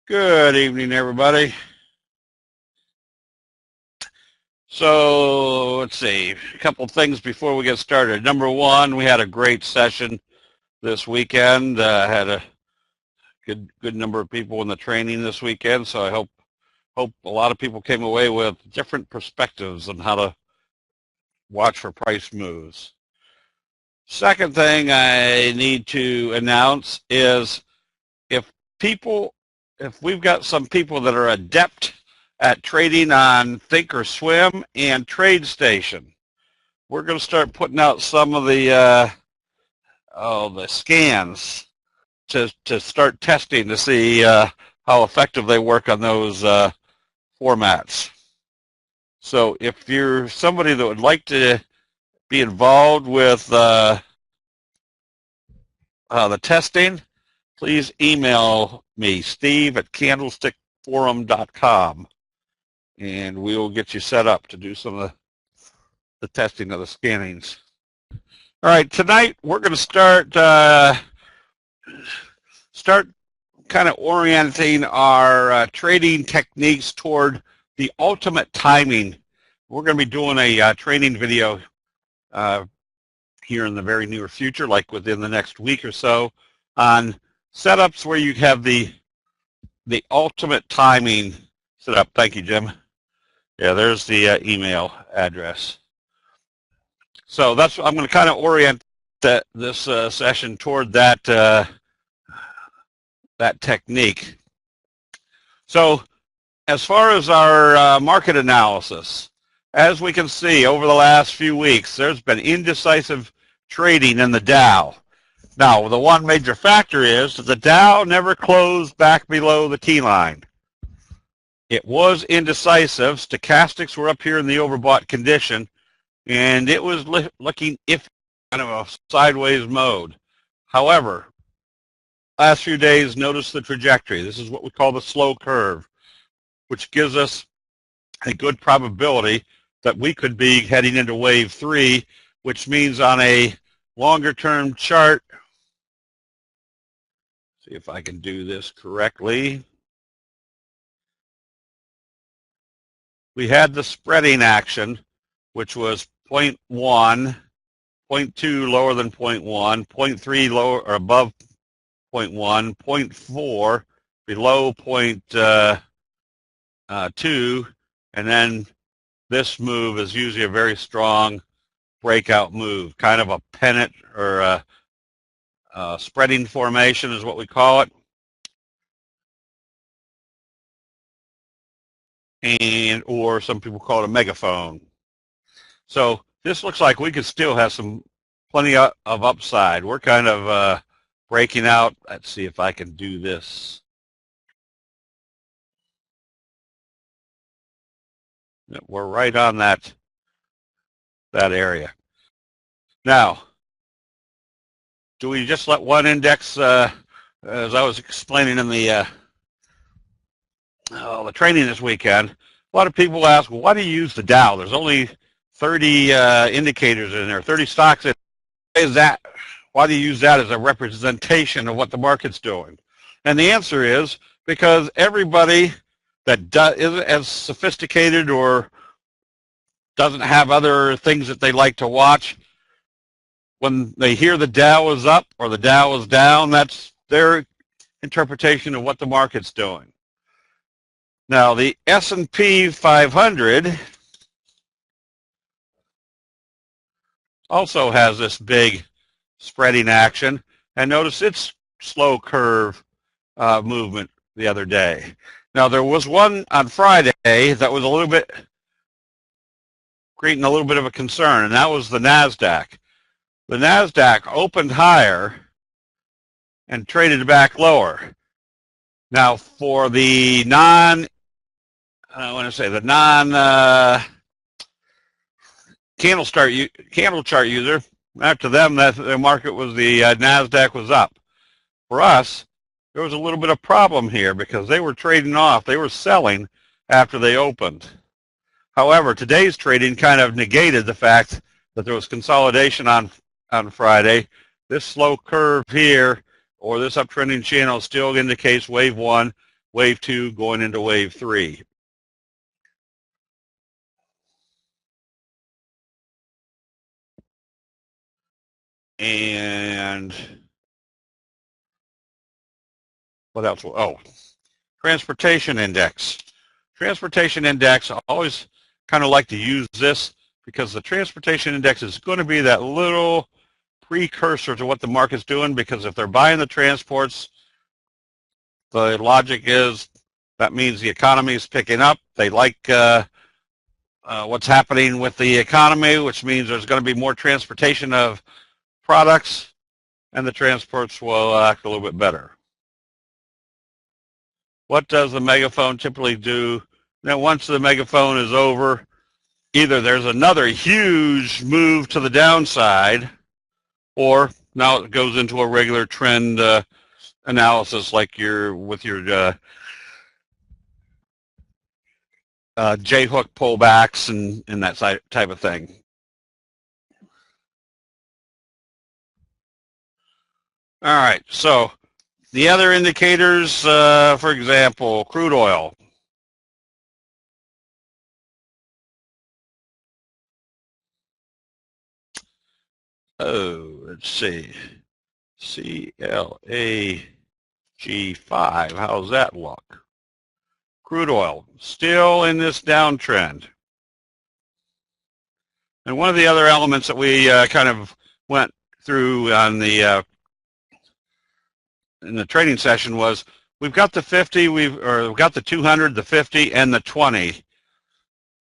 Good evening, everybody. So let's see, a couple things before we get started. Number one, we had a great session this weekend. Had a good number of people in the training this weekend, so I hope a lot of people came away with different perspectives on how to watch for price moves. Second thing I need to announce is if we've got some people that are adept at trading on Thinkorswim and TradeStation, we're going to start putting out some of the scans to start testing to see how effective they work on those formats. So if you're somebody that would like to be involved with the testing, please email me, steve@candlestickforum.com, and we will get you set up to do some of the testing of the scannings. All right, tonight we're going to start kind of orienting our trading techniques toward the ultimate timing. We're going to be doing a training video here in the very near future, like within the next week or so, on setups where you have the ultimate timing set up. Thank you, Jim. Yeah, there's the email address. So that's I'm going to kind of orient this session toward that technique. So as far as our market analysis, as we can see over the last few weeks, there's been indecisive trading in the Dow. Now, the one major factor is that the Dow never closed back below the T-line. It was indecisive. Stochastics were up here in the overbought condition, and it was looking kind of a sideways mode. However, last few days, notice the trajectory. This is what we call the slow curve, which gives us a good probability that we could be heading into wave 3, which means on a longer-term chart, see if I can do this correctly. We had the spreading action, which was 0.1, 0.2 lower than 0.1, 0.3 lower or above 0.1, 0.4 below 0.2, and then this move is usually a very strong breakout move, kind of a pennant or a spreading formation is what we call it. Or some people call it a megaphone. So this looks like we could still have plenty of upside. We're kind of breaking out. Let's see if I can do this. We're right on that area. Now, do we just let one index, as I was explaining in the training this weekend, a lot of people ask, well, why do you use the Dow? There's only 30 indicators in there, 30 stocks in there. Why do you use that as a representation of what the market's doing? And the answer is because everybody that isn't as sophisticated or doesn't have other things that they like to watch, when they hear the Dow is up or the Dow is down, that's their interpretation of what the market's doing. Now, the S&P 500 also has this big spreading action, and notice its slow curve movement the other day. Now, there was one on Friday that was creating a little bit of a concern, and that was the NASDAQ. The NASDAQ opened higher and traded back lower. Now, for the candle chart user, after them, the market was the NASDAQ was up. For us, there was a little bit of problem here because they were trading off. They were selling after they opened. However, today's trading kind of negated the fact that there was consolidation on Friday. This slow curve here, or this uptrending channel, still indicates wave 1. wave 2 going into wave 3. And what else? Oh, transportation index. Transportation index, I always kind of like to use this because the transportation index is going to be that little precursor to what the market's doing, because if they're buying the transports, the logic is that means the economy is picking up. They like what's happening with the economy, which means there's going to be more transportation of products, and the transports will act a little bit better. What does the megaphone typically do? Now, once the megaphone is over, either there's another huge move to the downside, or now it goes into a regular trend analysis, like with your J-hook pullbacks and that type of thing. All right, so the other indicators, for example, crude oil. Oh, let's see. CLAG5, how's that look? Crude oil, still in this downtrend. And one of the other elements that we kind of went through on the in the trading session was we've got the 50, we've got the 200, the 50, and the 20.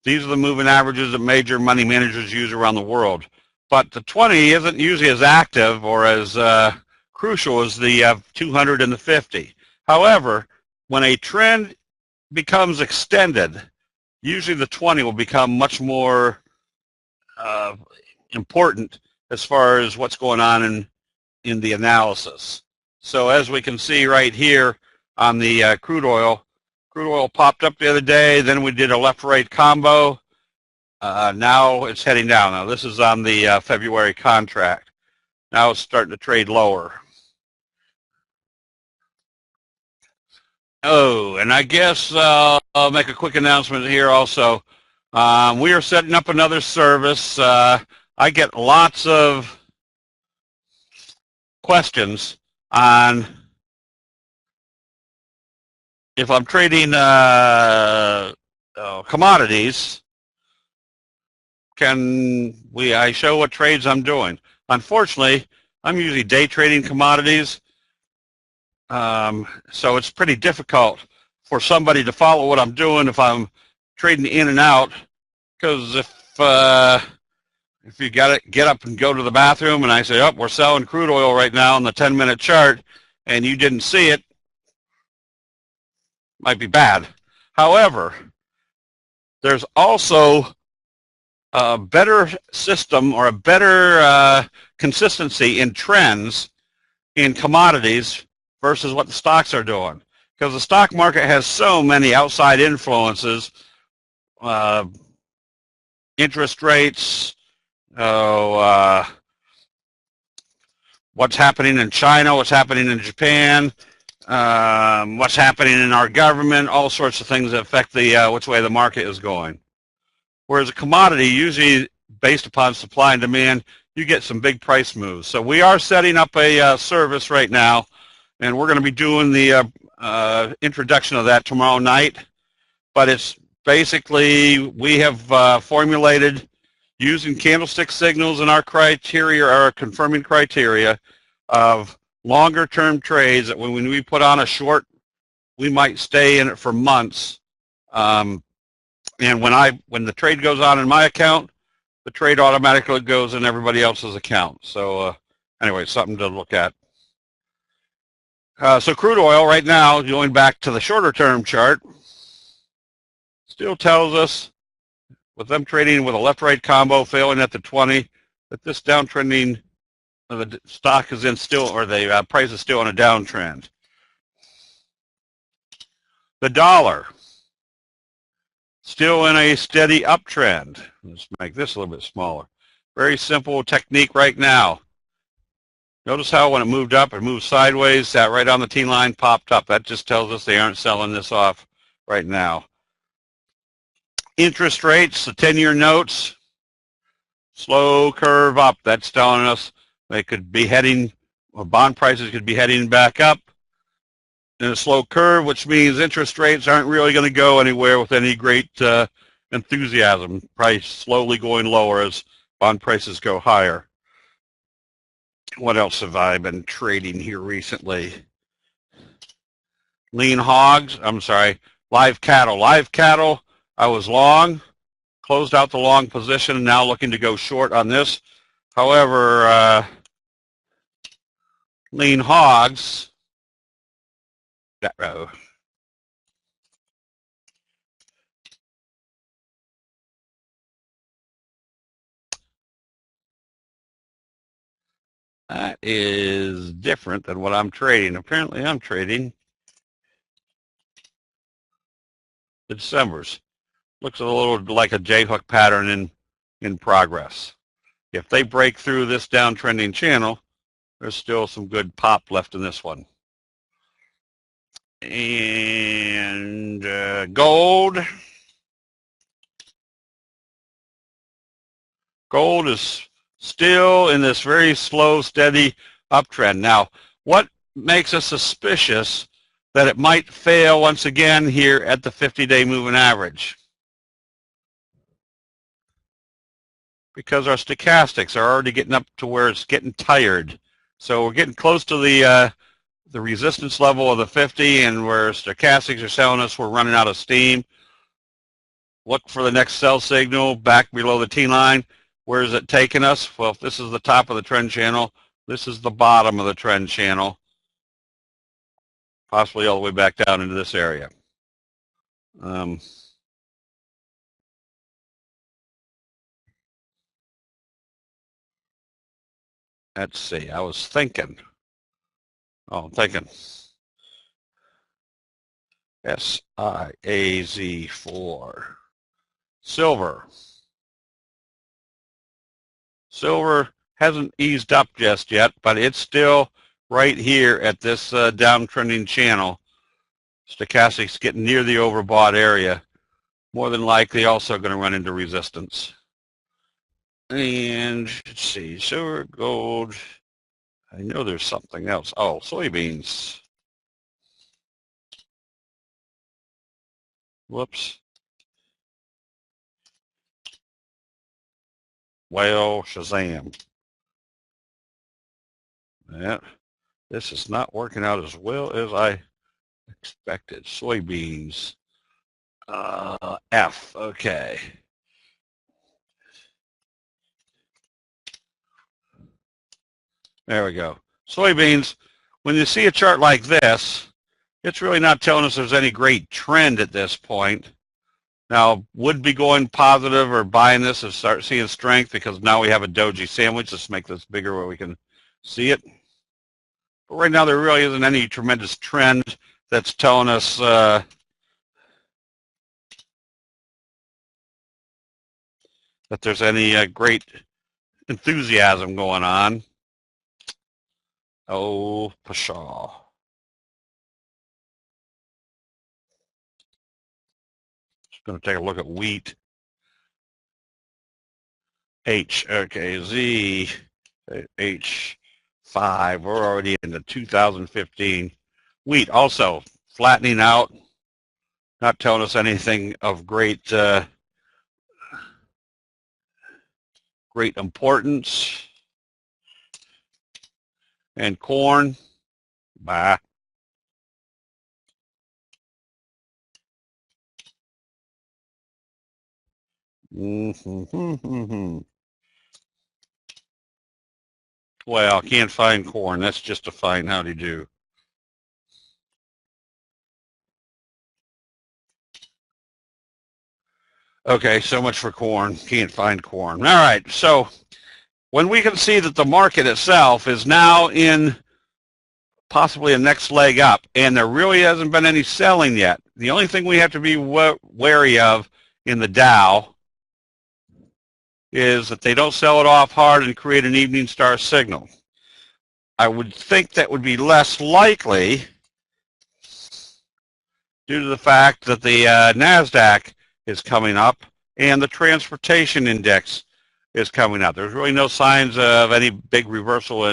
These are the moving averages that major money managers use around the world. But the 20 isn't usually as active or as crucial as the 200 and the 50. However, when a trend becomes extended, usually the 20 will become much more important as far as what's going on in the analysis. So as we can see right here on the crude oil popped up the other day, then we did a left-right combo. Now it's heading down. Now this is on the February contract. Now it's starting to trade lower. Oh, and I guess I'll make a quick announcement here also. We are setting up another service. I get lots of questions on if I'm trading commodities, I show what trades I'm doing. Unfortunately, I'm usually day trading commodities, so it's pretty difficult for somebody to follow what I'm doing if I'm trading in and out, because if you got to get up and go to the bathroom and I say, oh, we're selling crude oil right now on the 10-minute chart, and you didn't see it, might be bad. However, there's also a better system or a better consistency in trends in commodities versus what the stocks are doing, because the stock market has so many outside influences, interest rates, what's happening in China, what's happening in Japan, what's happening in our government, all sorts of things that affect the which way the market is going. Whereas a commodity, usually based upon supply and demand, you get some big price moves. So we are setting up a service right now, and we're going to be doing the introduction of that tomorrow night. But it's basically, we have formulated, using candlestick signals in our criteria, our confirming criteria of longer term trades, that when we put on a short, we might stay in it for months. And when the trade goes on in my account, the trade automatically goes in everybody else's account. So anyway, something to look at. So crude oil right now, going back to the shorter term chart, still tells us, with them trading with a left-right combo failing at the 20, that this downtrending, the stock is in still, or the price is still on a downtrend. The dollar, still in a steady uptrend. Let's make this a little bit smaller. Very simple technique right now. Notice how when it moved up, it moved sideways, that right on the T-line popped up. That just tells us they aren't selling this off right now. Interest rates, the 10-year notes, slow curve up. That's telling us they could be heading, or bond prices could be heading back up in a slow curve, which means interest rates aren't really going to go anywhere with any great enthusiasm. Price slowly going lower as bond prices go higher. What else have I been trading here recently? Live cattle. Live cattle, I was long, closed out the long position, and now looking to go short on this. However, lean hogs, that row. That is different than what I'm trading. Apparently I'm trading the Decembers. Looks a little like a J-hook pattern in progress. If they break through this downtrending channel, there's still some good pop left in this one. And gold. Gold is still in this very slow, steady uptrend. Now, what makes us suspicious that it might fail once again here at the 50-day moving average? Because our stochastics are already getting up to where it's getting tired. So we're getting close to the resistance level of the 50, and where stochastics are telling us we're running out of steam. Look for the next sell signal back below the T-line. Where is it taking us? Well, if this is the top of the trend channel, this is the bottom of the trend channel, possibly all the way back down into this area. Let's see, I was thinking. Oh, I'm thinking. SIAZ4. Silver. Silver hasn't eased up just yet, but it's still right here at this downtrending channel. Stochastics getting near the overbought area. More than likely also going to run into resistance. And let's see, silver, gold. I know there's something else. Oh, soybeans. Whoops. Well, Shazam. Yeah, this is not working out as well as I expected. Soybeans. F, okay. There we go. Soybeans, when you see a chart like this, it's really not telling us there's any great trend at this point. Now, would be going positive or buying this and start seeing strength, because now we have a doji sandwich. Let's make this bigger where we can see it. But right now there really isn't any tremendous trend that's telling us that there's any great enthusiasm going on. Oh, pshaw. Just going to take a look at wheat. H, okay, Z, H5, we're already into 2015. Wheat also flattening out, not telling us anything of great great importance. And corn, bah. Well, can't find corn. That's just a fine howdy do. Okay, so much for corn. Can't find corn. All right, so when we can see that the market itself is now in possibly a next leg up, and there really hasn't been any selling yet, the only thing we have to be wary of in the Dow is that they don't sell it off hard and create an evening star signal. I would think that would be less likely due to the fact that the NASDAQ is coming up and the transportation index is coming up. There's really no signs of any big reversal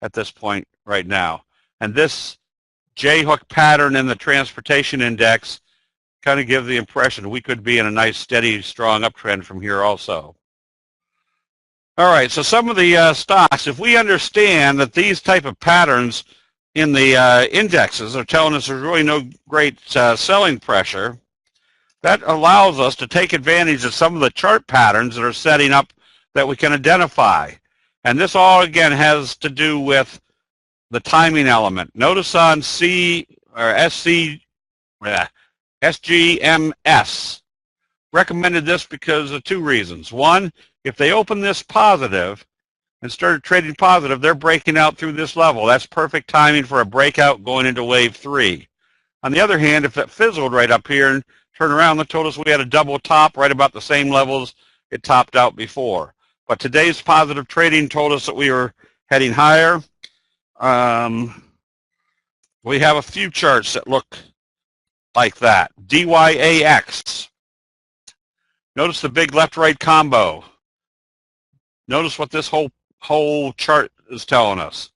at this point right now. And this J-hook pattern in the transportation index kind of gives the impression we could be in a nice, steady, strong uptrend from here also. All right, so some of the stocks, if we understand that these type of patterns in the indexes are telling us there's really no great selling pressure, that allows us to take advantage of some of the chart patterns that are setting up that we can identify. And this all, again, has to do with the timing element. Notice on SGMS, recommended this because of two reasons. One, if they open this positive and started trading positive, they're breaking out through this level. That's perfect timing for a breakout going into wave 3. On the other hand, if it fizzled right up here and turned around, that told us we had a double top right about the same levels it topped out before. But today's positive trading told us that we were heading higher. We have a few charts that look like that. DYAX. Notice the big left-right combo. Notice what this whole chart is telling us.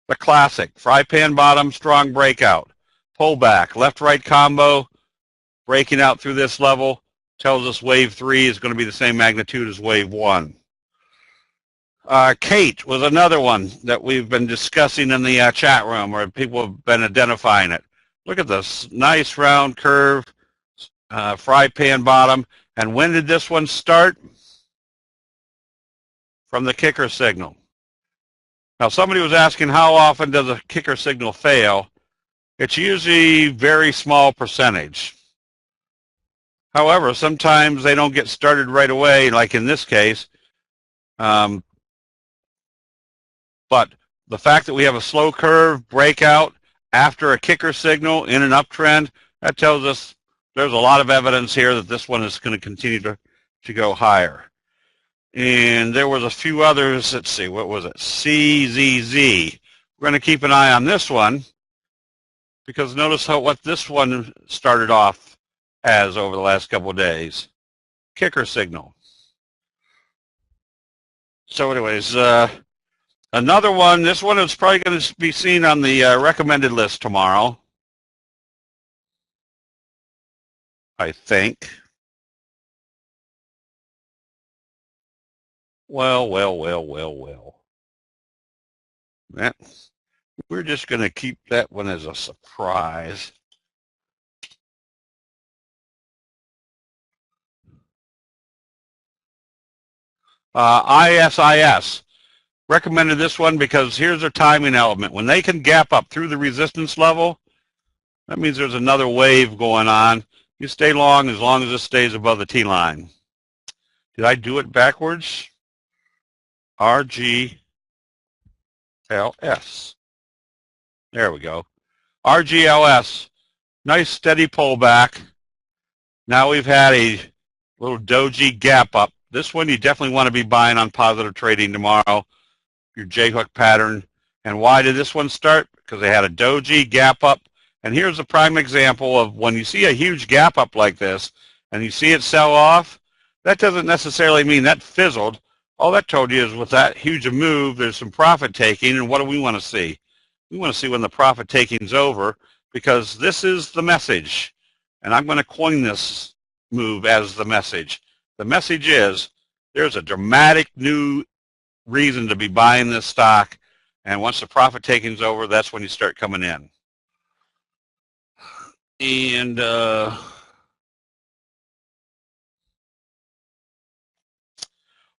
The classic, fry pan bottom, strong breakout. Pullback, left-right combo, breaking out through this level, tells us wave 3 is going to be the same magnitude as wave 1. Kate was another one that we've been discussing in the chat room, where people have been identifying it. Look at this nice round curve, fry pan bottom. And when did this one start? From the kicker signal. Now, somebody was asking how often does a kicker signal fail? It's usually very small percentage. However, sometimes they don't get started right away, like in this case. But the fact that we have a slow curve breakout after a kicker signal in an uptrend, that tells us there's a lot of evidence here that this one is going to continue to go higher. And there was a few others. Let's see, what was it? CZZ. We're going to keep an eye on this one because notice what this one started off as over the last couple of days. Kicker signal. So anyways, another one, this one is probably going to be seen on the recommended list tomorrow, I think. Well. We're just going to keep that one as a surprise. ISIS. Recommended this one because here's a timing element. When they can gap up through the resistance level, that means there's another wave going on. You stay long as this stays above the T line. Did I do it backwards? RGLS. There we go. RGLS. Nice steady pullback. Now we've had a little doji gap up. This one you definitely want to be buying on positive trading tomorrow. Your J-hook pattern. And why did this one start? Because they had a doji gap up. And here's a prime example of when you see a huge gap up like this and you see it sell off, that doesn't necessarily mean that fizzled. All that told you is with that huge a move, there's some profit taking. And what do we want to see? We want to see when the profit taking's over, because this is the message. And I'm going to coin this move as the message. The message is there's a dramatic new reason to be buying this stock. And once the profit taking's over, that's when you start coming in. And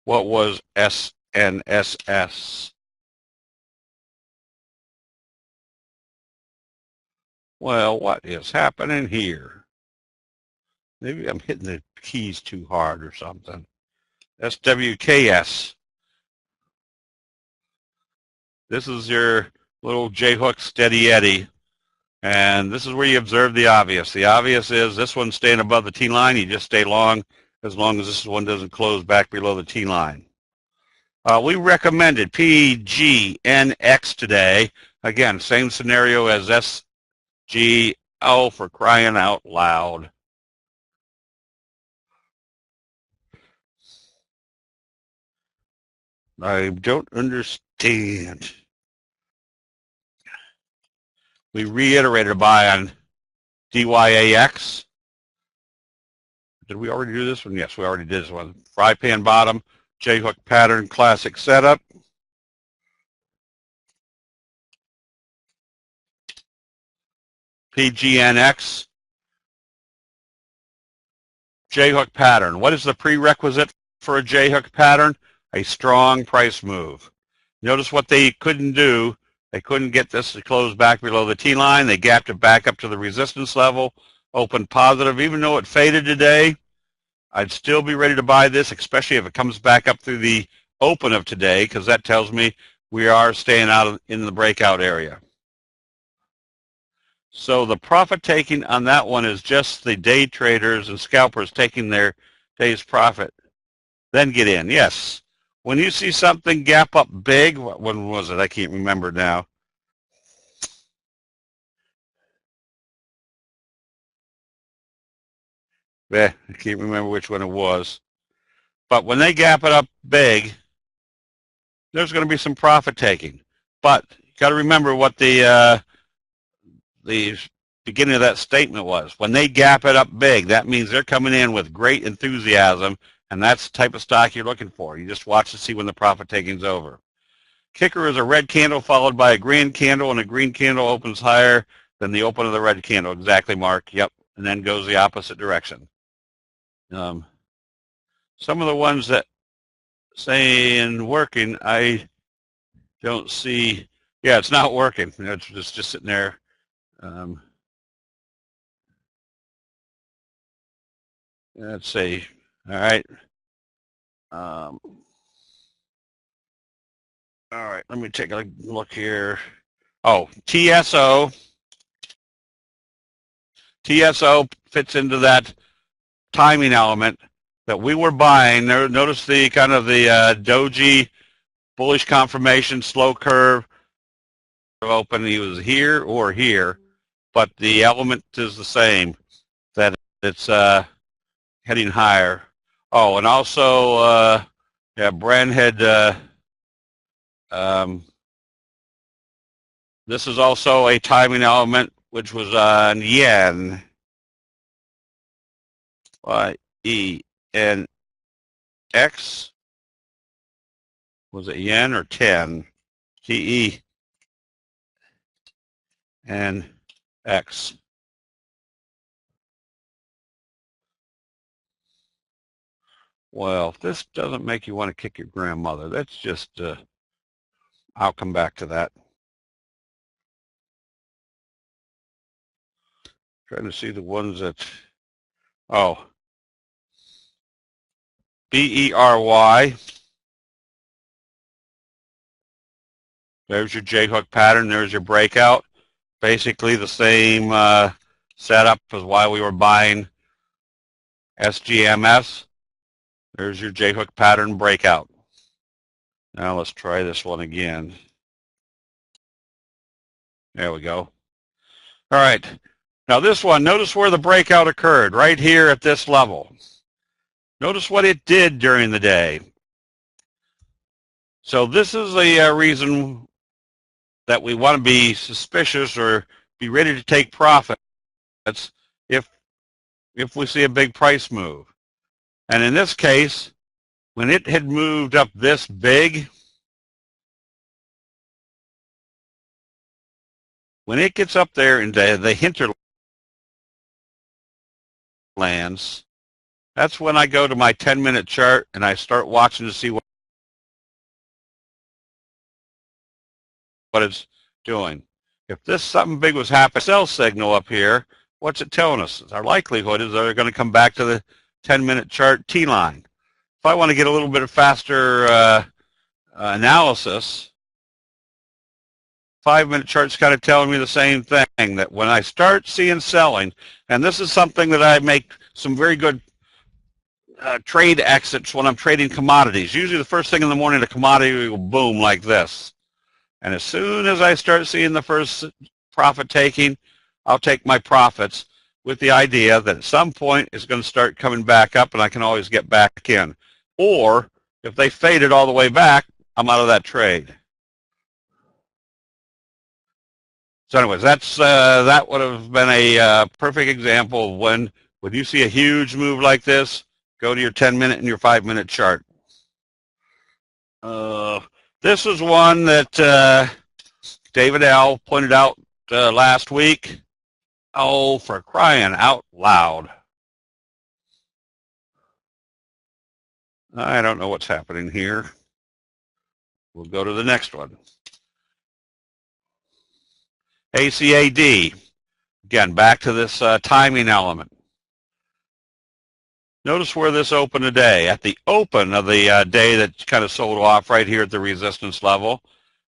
what was SNSS? Well, what is happening here? Maybe I'm hitting the keys too hard or something. SWKS. This is your little J-hook steady eddy. And this is where you observe the obvious. The obvious is this one's staying above the T line. You just stay long as this one doesn't close back below the T line. We recommended PGNX today. Again, same scenario as SGL, for crying out loud. I don't understand. We reiterated a buy on DYAX. Did we already do this one? Yes, we already did this one. Fry pan bottom, J-hook pattern, classic setup. PGNX, J-hook pattern. What is the prerequisite for a J-hook pattern? A strong price move. Notice what they couldn't do. They couldn't get this to close back below the T-line. They gapped it back up to the resistance level, opened positive. Even though it faded today, I'd still be ready to buy this, especially if it comes back up through the open of today, because that tells me we are staying out in the breakout area. So the profit taking on that one is just the day traders and scalpers taking their day's profit. Then get in. Yes. When you see something gap up big, when was it? I can't remember now. I can't remember which one it was. But when they gap it up big, there's going to be some profit taking. But you got to remember what the beginning of that statement was. When they gap it up big, that means they're coming in with great enthusiasm, and that's the type of stock you're looking for. You just watch to see when the profit taking's over. Kicker is a red candle followed by a green candle, and a green candle opens higher than the open of the red candle. Exactly, Mark. Yep. And then goes the opposite direction. Some of the ones that say in working, I don't see. Yeah, it's not working. It's just sitting there. Let's see. All right. All right. Let me take a look here. Oh, TSO. TSO fits into that timing element that we were buying. Notice the kind of the doji bullish confirmation, slow curve open. He was here or here, but the element is the same, that it's heading higher. Oh, and also, yeah, Brand had, this is also a timing element, which was on yen. Y-E-N-X. Was it yen or 10? T-E-N-X. Well, if this doesn't make you want to kick your grandmother, that's just, I'll come back to that. Trying to see the ones that, oh, B-E-R-Y. There's your J-hook pattern. There's your breakout. Basically the same setup as why we were buying SGMS. There's your J-hook pattern breakout. Now let's try this one again. There we go. All right. Now this one, notice where the breakout occurred, right here at this level. Notice what it did during the day. So this is a reason that we want to be suspicious or be ready to take profits if we see a big price move. And in this case, when it had moved up this big, when it gets up there into the hinterlands, that's when I go to my 10-minute chart and I start watching to see what it's doing. If this something big was happening, sell signal up here, what's it telling us? Our likelihood is they're going to come back to the 10-minute chart T-line. If I want to get a little bit of faster analysis, 5-minute chart's kind of telling me the same thing, that when I start seeing selling, and this is something that I make some very good trade exits when I'm trading commodities. Usually the first thing in the morning, the commodity will boom like this. And as soon as I start seeing the first profit taking, I'll take my profits with the idea that at some point it's going to start coming back up and I can always get back in. Or if they faded all the way back, I'm out of that trade. So anyways, that would have been a perfect example of when you see a huge move like this, go to your 10-minute and your 5-minute chart. This is one that David L. pointed out last week. Oh, for crying out loud. I don't know what's happening here. We'll go to the next one. ACAD. Again, back to this timing element. Notice where this opened today. At the open of the day that kind of sold off right here at the resistance level,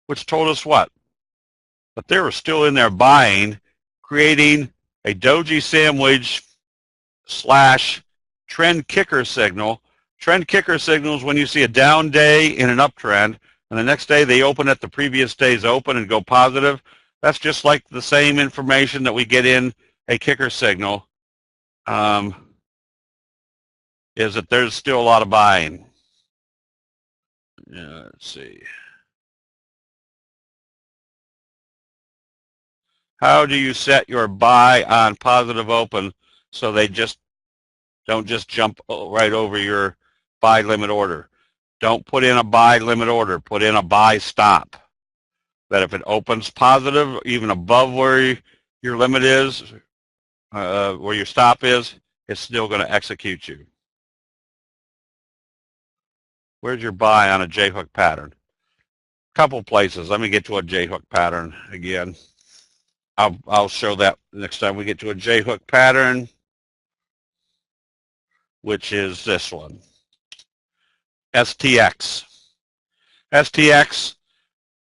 which told us what? But they were still in there buying, creating a doji sandwich / trend kicker signal. Trend kicker signals when you see a down day in an uptrend, and the next day they open at the previous day's open and go positive. That's just like the same information that we get in a kicker signal, is that there's still a lot of buying. Let's see. How do you set your buy on positive open so they don't just jump right over your buy limit order? Don't put in a buy limit order. Put in a buy stop. That if it opens positive, even above where your limit is, where your stop is, it's still going to execute you. Where's your buy on a J-hook pattern? Couple places. Let me get to a J-hook pattern again. I'll show that next time we get to a J-hook pattern, which is this one. STX. STX,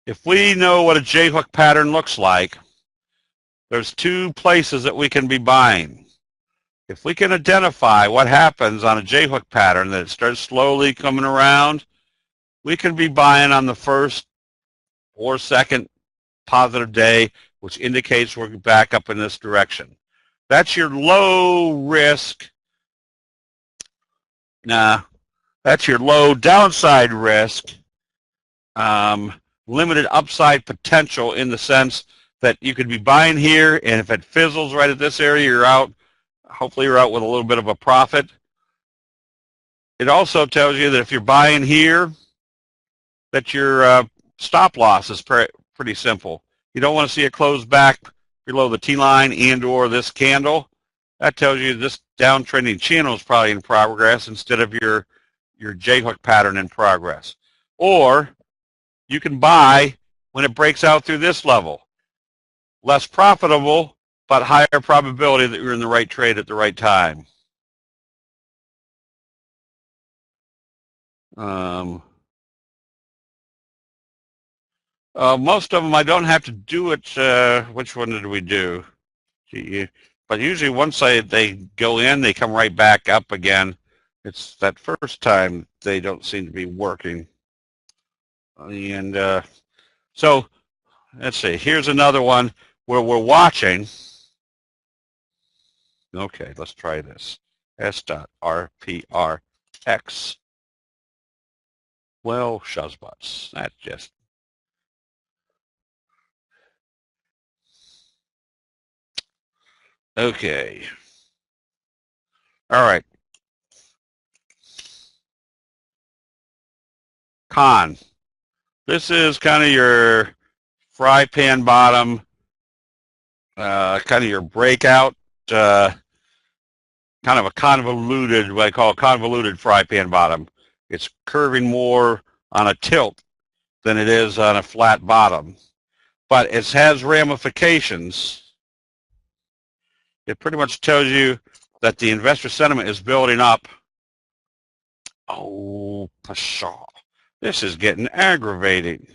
if we know what a J-hook pattern looks like, there's two places that we can be buying. If we can identify what happens on a J-hook pattern, that it starts slowly coming around, we can be buying on the first or second positive day, which indicates we're back up in this direction. That's your low risk. That's your low downside risk, limited upside potential in the sense that you could be buying here, and if it fizzles right at this area, you're out. Hopefully you're out with a little bit of a profit. It also tells you that if you're buying here, that your stop loss is pretty simple. You don't want to see it close back below the T-line and or this candle. That tells you this downtrending channel is probably in progress instead of your J-hook pattern in progress. Or you can buy when it breaks out through this level. Less profitable, but higher probability that you're in the right trade at the right time. Most of them I don't have to do it. Which one did we do? But usually once they go in, they come right back up again. It's that first time they don't seem to be working. And so let's see. Here's another one where we're watching. Okay, let's try this. S.RPRX. Well, shuzzbutts. That just... Okay. All right. Con. This is kind of your fry pan bottom, kind of your breakout, kind of a convoluted, what I call a convoluted fry pan bottom. It's curving more on a tilt than it is on a flat bottom. But it has ramifications. It pretty much tells you that the investor sentiment is building up. Oh, pshaw. This is getting aggravating.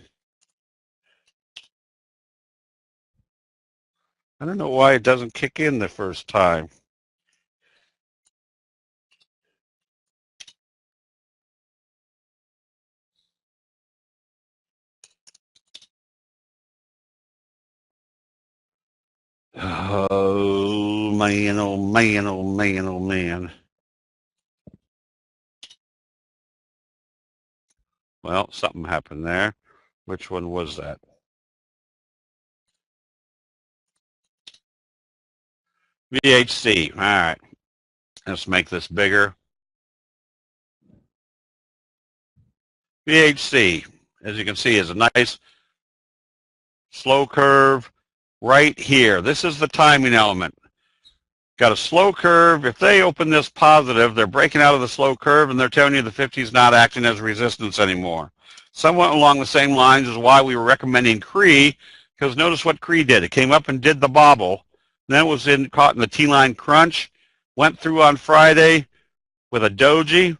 I don't know why it doesn't kick in the first time. Oh, man, oh, man, oh, man, oh, man. Well, something happened there. Which one was that? VHC. All right. Let's make this bigger. VHC, as you can see, is a nice slow curve right here. This is the timing element. Got a slow curve. If they open this positive, they're breaking out of the slow curve and they're telling you the 50 is not acting as resistance anymore. Somewhat along the same lines is why we were recommending CRE, because notice what CRE did. It came up and did the bobble. Then it was caught in the T-line crunch, went through on Friday with a doji.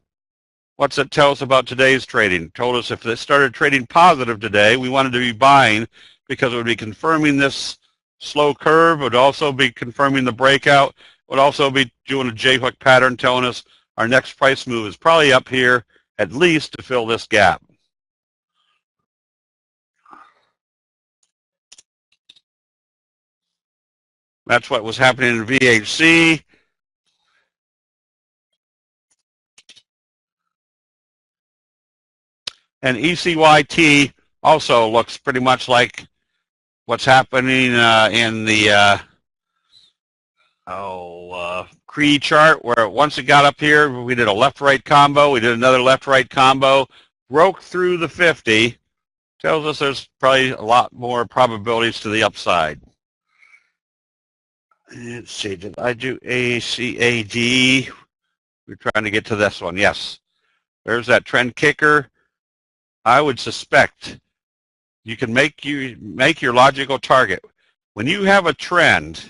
What's it tell us about today's trading? Told us if it started trading positive today, we wanted to be buying because it would be confirming this slow curve, would also be confirming the breakout, would also be doing a J-hook pattern telling us our next price move is probably up here at least to fill this gap. That's what was happening in VHC. And ECYT also looks pretty much like what's happening in the CRE chart, where once it got up here, we did a left-right combo, we did another left-right combo, broke through the 50, tells us there's probably a lot more probabilities to the upside. Let's see, did I do ACAD? We're trying to get to this one, yes. There's that trend kicker. I would suspect you can make your logical target. When you have a trend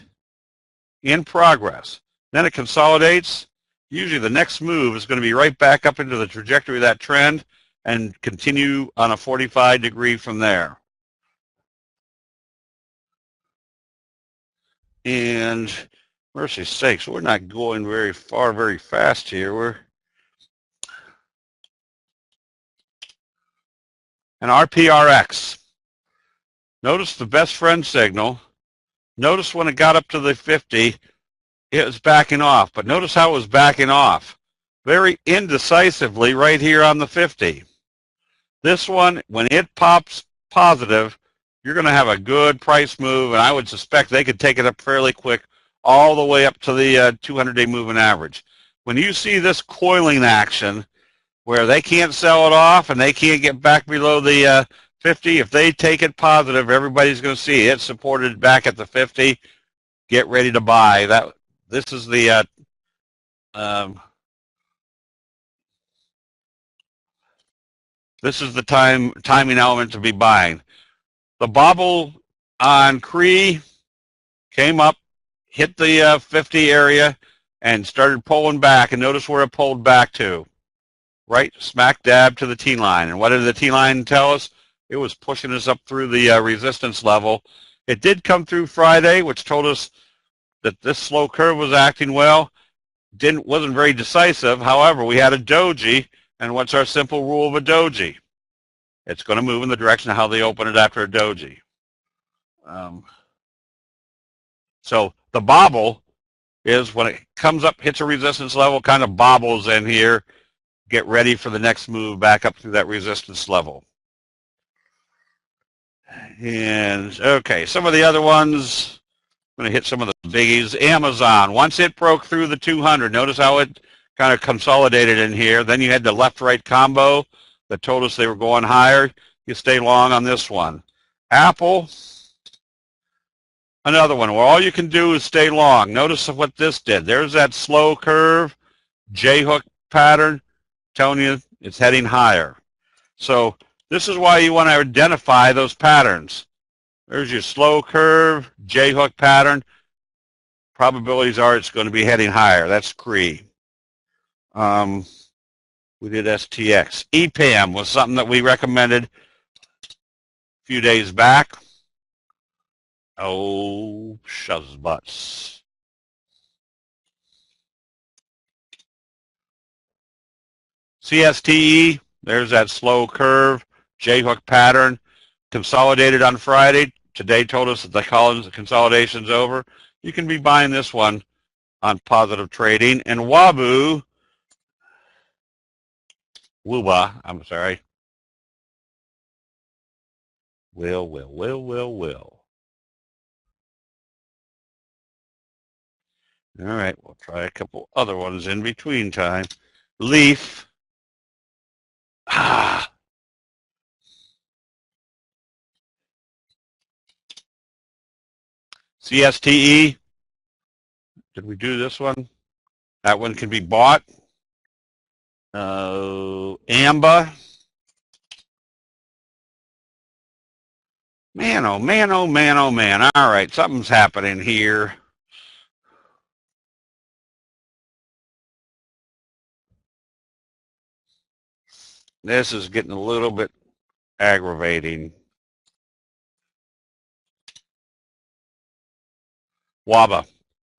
in progress, then it consolidates. Usually the next move is going to be right back up into the trajectory of that trend and continue on a 45-degree from there. And mercy sakes, we're not going very far, very fast here. An RPRX. Notice the best friend signal. Notice when it got up to the 50, it was backing off. But notice how it was backing off. Very indecisively right here on the 50. This one, when it pops positive, you're going to have a good price move, and I would suspect they could take it up fairly quick all the way up to the 200-day moving average. When you see this coiling action where they can't sell it off and they can't get back below the 50, if they take it positive, everybody's going to see it supported back at the 50. Get ready to buy. This is the timing element to be buying. The bobble on CRE came up, hit the 50 area, and started pulling back. And notice where it pulled back to. Right smack dab to the T-line. And what did the T-line tell us? It was pushing us up through the resistance level. It did come through Friday, which told us that this slow curve was acting well. Wasn't very decisive. However, we had a doji, and what's our simple rule of a doji? It's going to move in the direction of how they open it after a doji. So the bobble is when it comes up, hits a resistance level, kind of bobbles in here. Get ready for the next move back up through that resistance level. And okay, some of the other ones, I'm going to hit some of the biggies. Amazon, once it broke through the 200, notice how it kind of consolidated in here. Then you had the left-right combo that told us they were going higher. You stay long on this one. Apple, another one where all you can do is stay long. Notice what this did. There's that slow curve, J-hook pattern, telling you it's heading higher. So this is why you want to identify those patterns. There's your slow curve, J-hook pattern. Probabilities are it's going to be heading higher. That's CRE. We did STX. EPAM was something that we recommended a few days back. Oh, shuz butts. CSTE, there's that slow curve, J-hook pattern, consolidated on Friday. Today told us that the consolidation's over. you can be buying this one on positive trading. And WUBA, I'm sorry. Will. All right, we'll try a couple other ones in between time. Leaf. CSTE. Did we do this one? That one can be bought. AMBA. Man, oh man, oh man, oh man. All right, something's happening here. This is getting a little bit aggravating. WUBA.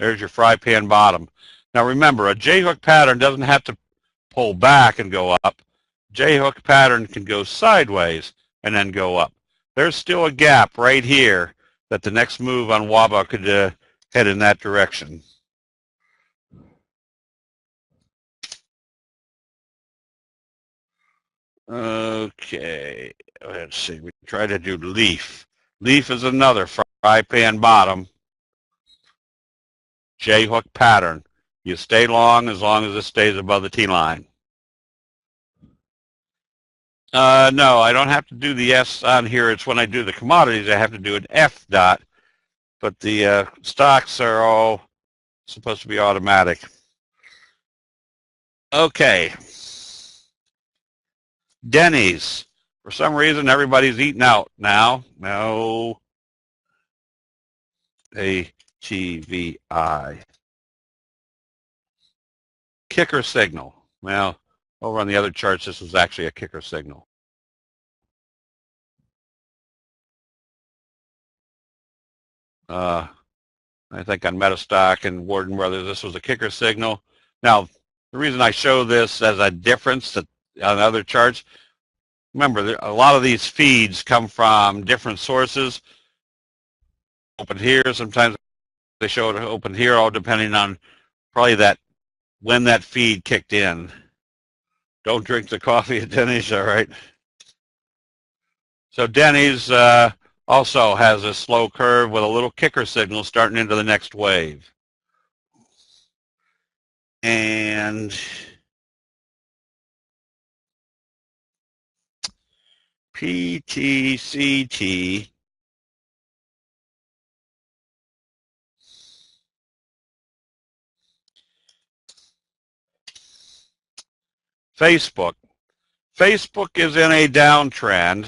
There's your fry pan bottom. Now remember, a J-hook pattern doesn't have to pull back and go up. J-hook pattern can go sideways and then go up. There's still a gap right here that the next move on WUBA could head in that direction. Okay, let's see. We try to do leaf. Leaf is another fry pan bottom. J-hook pattern. You stay long as it stays above the T-line. No, I don't have to do the S on here. It's when I do the commodities, I have to do an F dot. But the stocks are all supposed to be automatic. Okay. Denny's. For some reason, everybody's eating out now. No. ATVI. Kicker signal. Well, over on the other charts, this was actually a kicker signal. I think on Metastock and Warden Brothers, this was a kicker signal. Now, the reason I show this as a difference on other charts, remember, a lot of these feeds come from different sources. Open here, sometimes they show it open here, all depending on probably when that feed kicked in. Don't drink the coffee at Denny's, all right? So Denny's also has a slow curve with a little kicker signal starting into the next wave. And PTCT. Facebook. Facebook is in a downtrend,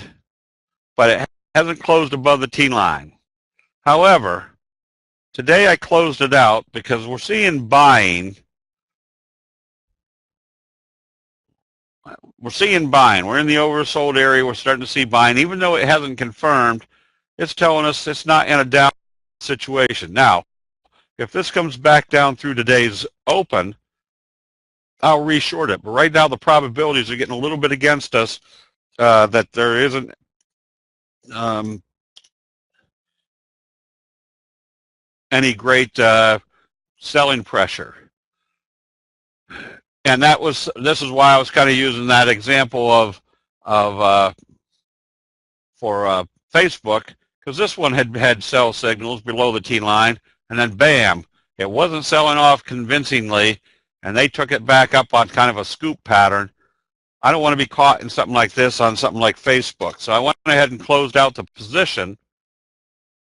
but it hasn't closed above the T-line. However, today I closed it out because we're seeing buying. We're seeing buying. We're in the oversold area. We're starting to see buying. Even though it hasn't confirmed, it's telling us it's not in a down situation. Now, if this comes back down through today's open, I'll reshort it. But right now, the probabilities are getting a little bit against us that there isn't any great selling pressure. And this is why I was kind of using that example for Facebook, because this one had sell signals below the T line, and then bam, it wasn't selling off convincingly, and they took it back up on kind of a scoop pattern. I don't want to be caught in something like this on something like Facebook. So I went ahead and closed out the position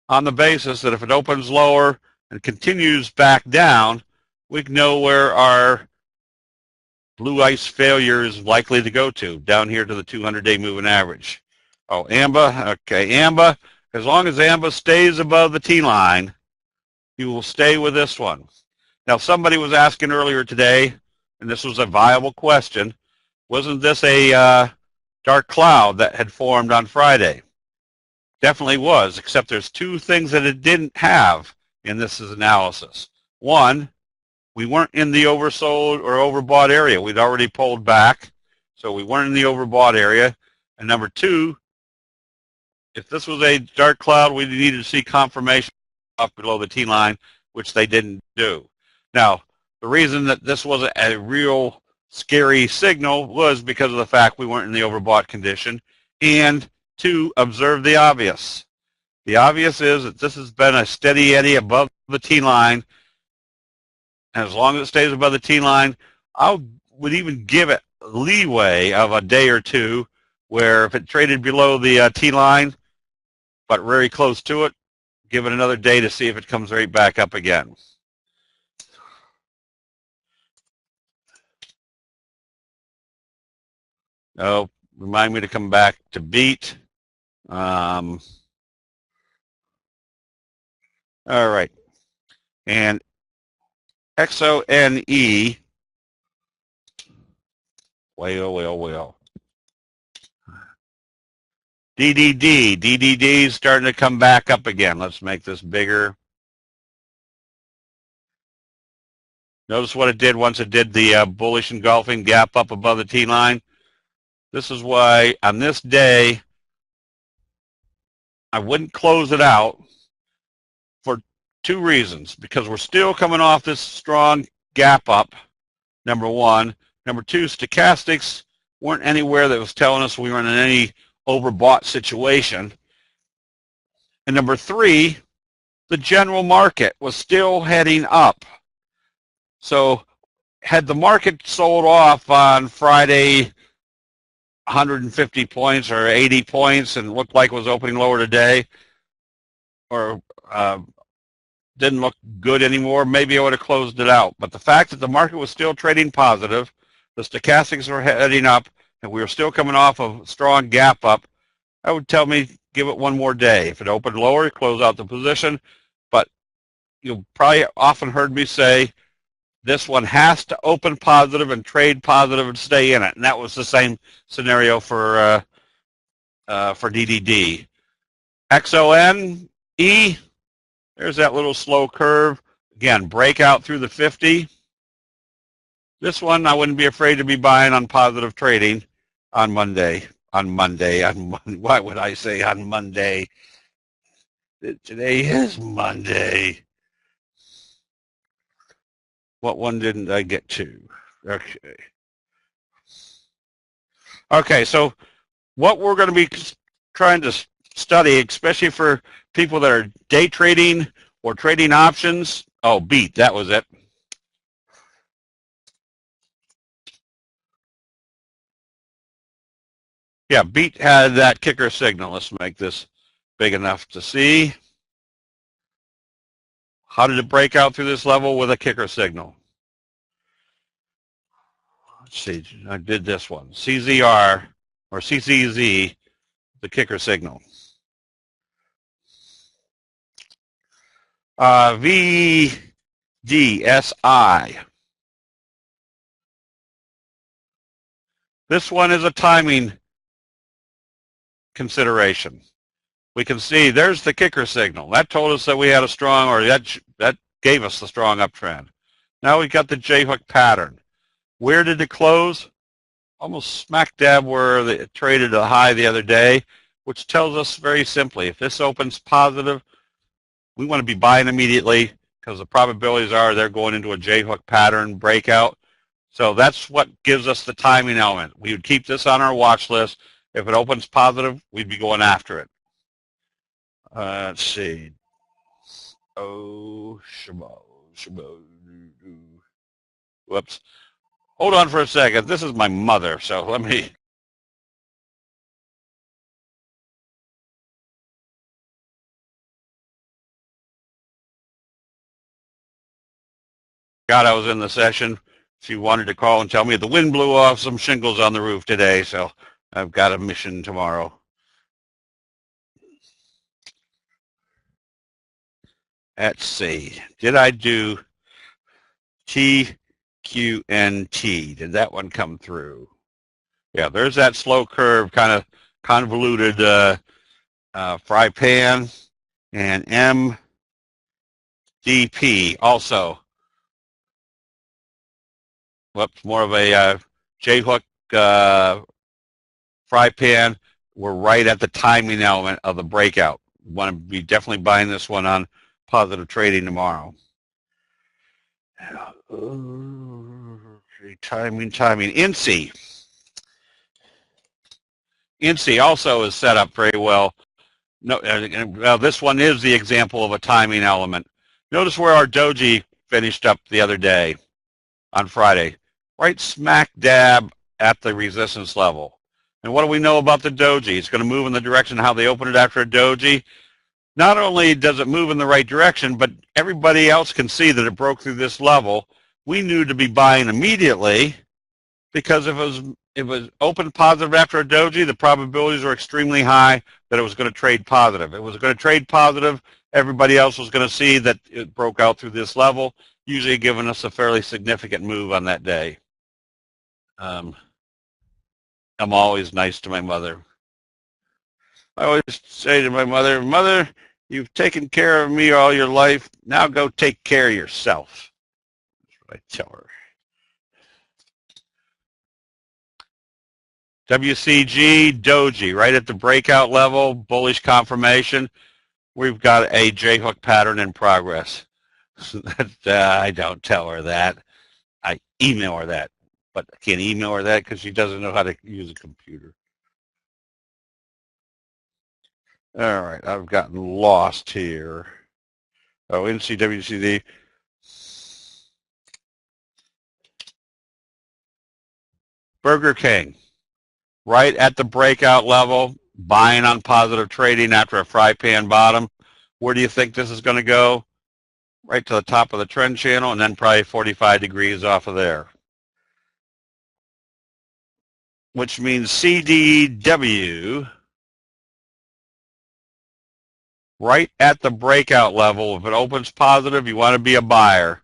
on the basis that if it opens lower and continues back down, we can know where our blue ice failure is likely to go to, down here to the 200-day moving average. Oh, AMBA. Okay, AMBA. As long as AMBA stays above the T-line, you will stay with this one. Now, somebody was asking earlier today, and this was a viable question, wasn't this a dark cloud that had formed on Friday? Definitely was, except there's two things that it didn't have in this analysis. One, we weren't in the oversold or overbought area. We'd already pulled back, so we weren't in the overbought area. And number two, if this was a dark cloud, we needed to see confirmation up below the T-line, which they didn't do. Now, the reason that this wasn't a real scary signal was because of the fact we weren't in the overbought condition, and to observe the obvious. The obvious is that this has been a steady eddy above the T-line, and as long as it stays above the T-line, I would even give it leeway of a day or two where if it traded below the T-line, but very close to it, give it another day to see if it comes right back up again. Oh, remind me to come back to beat. All right. And XONE, well. DDD is starting to come back up again. Let's make this bigger. Notice what it did once it did the bullish engulfing gap up above the T-line. This is why on this day, I wouldn't close it out for two reasons. Because we're still coming off this strong gap up, number one. Number two, stochastics weren't anywhere that was telling us we weren't in any overbought situation. And number three, the general market was still heading up. So had the market sold off on Friday 150 points or 80 points and looked like it was opening lower today, or didn't look good anymore, maybe I would have closed it out. But the fact that the market was still trading positive, the stochastics were heading up, and we were still coming off of a strong gap up, I would tell me give it one more day. If it opened lower, close out the position. But you'll probably often heard me say this one has to open positive and trade positive and stay in it. And that was the same scenario for DDD. XONE, there's that little slow curve. Again, breakout through the 50. This one I wouldn't be afraid to be buying on positive trading on Monday. Why would I say on Monday? Today is Monday. What one didn't I get to? Okay, so what we're going to be trying to study, especially for people that are day trading or trading options. Oh, beat, that was it. Yeah, beat had that kicker signal. Let's make this big enough to see. How did it break out through this level with a kicker signal? Let's see, I did this one. CZR or CCZ, the kicker signal. VDSI. This one is a timing consideration. We can see there's the kicker signal. That told us that we had a strong, or that gave us the strong uptrend. Now we got the J-hook pattern. Where did it close? Almost smack dab where it traded a high the other day, which tells us very simply, if this opens positive, we want to be buying immediately because the probabilities are they're going into a J-hook pattern breakout. So that's what gives us the timing element. We would keep this on our watch list. If it opens positive, we'd be going after it. Let's see. Whoops. Hold on for a second. This is my mother, so let me. God, I was in the session. She wanted to call and tell me the wind blew off some shingles on the roof today, so I've got a mission tomorrow. Let's see. Did I do TQNT? Did that one come through? Yeah, there's that slow curve, kind of convoluted fry pan, and MDP also. Whoops, more of a J-hook fry pan. We're right at the timing element of the breakout. Want to be definitely buying this one on positive trading tomorrow. Timing. INSEE also is set up very well. No, well, this one is the example of a timing element. Notice where our doji finished up the other day on Friday, right smack dab at the resistance level. And what do we know about the doji? It's going to move in the direction how they open it after a doji. Not only does it move in the right direction, but everybody else can see that it broke through this level. We knew to be buying immediately because if it was open positive after a doji, the probabilities were extremely high that it was going to trade positive. If it was going to trade positive, everybody else was going to see that it broke out through this level, usually giving us a fairly significant move on that day. I'm always nice to my mother. I always say to my mother, Mother, you've taken care of me all your life. Now go take care of yourself. That's what I tell her. WCG, doji, right at the breakout level, bullish confirmation. We've got a J-hook pattern in progress. I don't tell her that. I email her that. But I can't email her that because she doesn't know how to use a computer. All right, I've gotten lost here. Oh, NCWCD. Burger King, right at the breakout level, buying on positive trading after a fry pan bottom. Where do you think this is going to go? Right to the top of the trend channel and then probably 45 degrees off of there. Which means CDW, right at the breakout level. If it opens positive, you want to be a buyer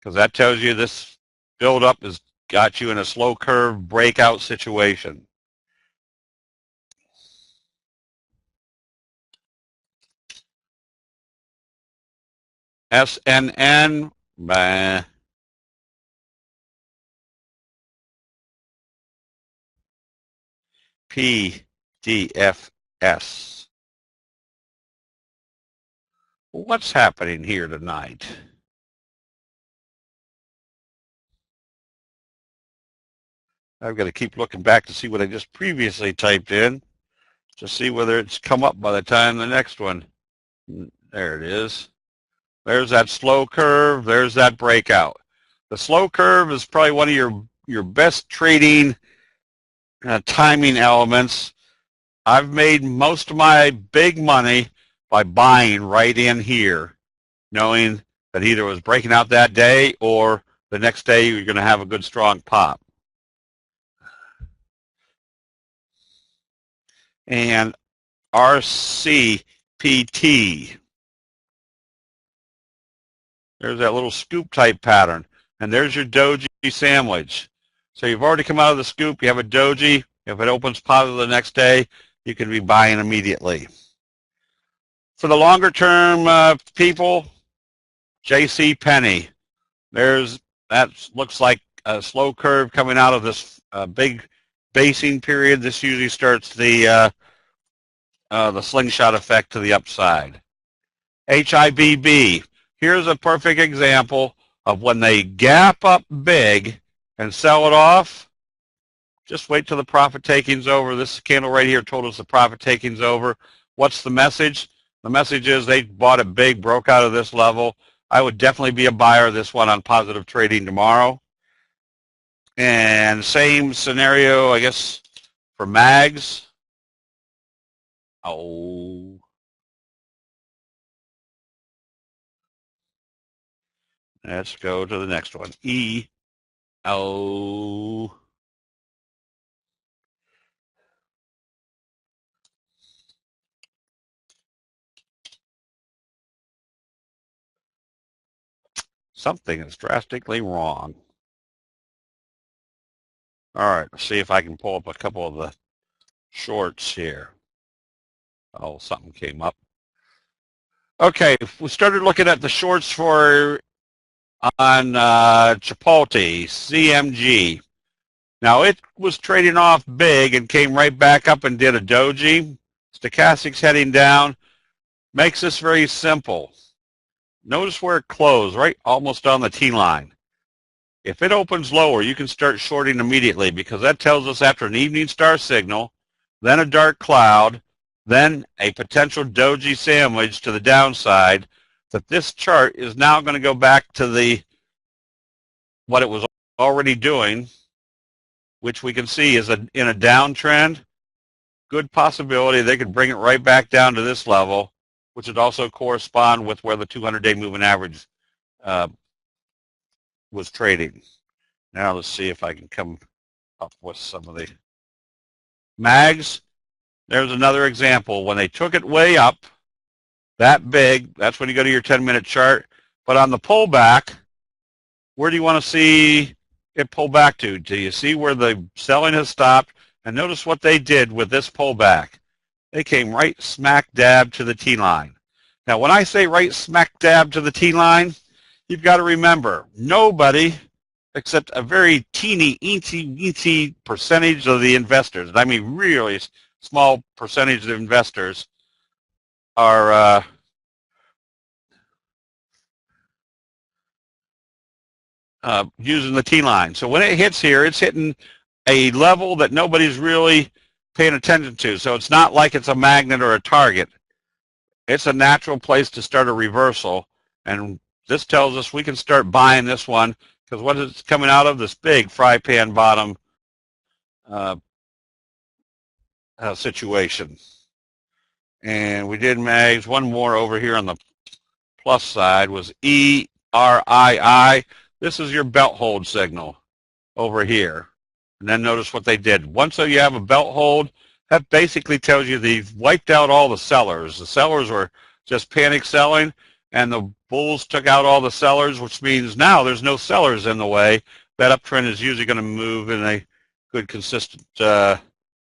because that tells you this buildup has got you in a slow curve breakout situation. SNN, bah. PDFS. What's happening here tonight? I've got to keep looking back to see what I just previously typed in to see whether it's come up by the time the next one. There it is. There's that slow curve. There's that breakout. The slow curve is probably one of your best trading timing elements. I've made most of my big money by buying right in here, knowing that either it was breaking out that day or the next day you're going to have a good strong pop. And RCPT. There's that little scoop type pattern. And there's your doji sandwich. So you've already come out of the scoop. You have a doji. If it opens positive the next day, you can be buying immediately. For the longer term people, JC Penney. That looks like a slow curve coming out of this big basing period. This usually starts the slingshot effect to the upside. HIBB. Here's a perfect example of when they gap up big and sell it off. Just wait till the profit taking's over. This candle right here told us the profit taking's over. What's the message? The message is they bought it big, broke out of this level. I would definitely be a buyer of this one on positive trading tomorrow. And same scenario, I guess, for MAGs. Oh. Let's go to the next one. Oh. Something is drastically wrong. All right, let's see if I can pull up a couple of the shorts here. Oh, something came up. Okay, we started looking at the shorts for on Chipotle, CMG. Now it was trading off big and came right back up and did a doji. Stochastics heading down. Makes this very simple. notice where it closed, right almost on the T-line. If it opens lower, you can start shorting immediately because that tells us after an evening star signal, then a dark cloud, then a potential doji sandwich to the downside, that this chart is now going to go back to what it was already doing, which we can see is in a downtrend. Good possibility they could bring it right back down to this level, which would also correspond with where the 200-day moving average was trading. Now let's see if I can come up with some of the mags. There's another example. When they took it way up, that big, that's when you go to your 10-minute chart. But on the pullback, where do you want to see it pull back to? Do you see where the selling has stopped? And notice what they did with this pullback. They came right smack dab to the T-line. Now, when I say right smack dab to the T-line, you've got to remember, nobody except a very teeny percentage of the investors, and I mean really small percentage of investors, are using the T-line. So when it hits here, it's hitting a level that nobody's really paying attention to. So it's not like it's a magnet or a target. It's a natural place to start a reversal. And this tells us we can start buying this one because what is coming out of this big fry pan bottom situation. And we did mags. One more over here on the plus side was ERII. This is your belt hold signal over here. And then notice what they did. Once you have a belt hold, that basically tells you they've wiped out all the sellers. The sellers were just panic selling, and the bulls took out all the sellers, which means now there's no sellers in the way. That uptrend is usually going to move in a good, consistent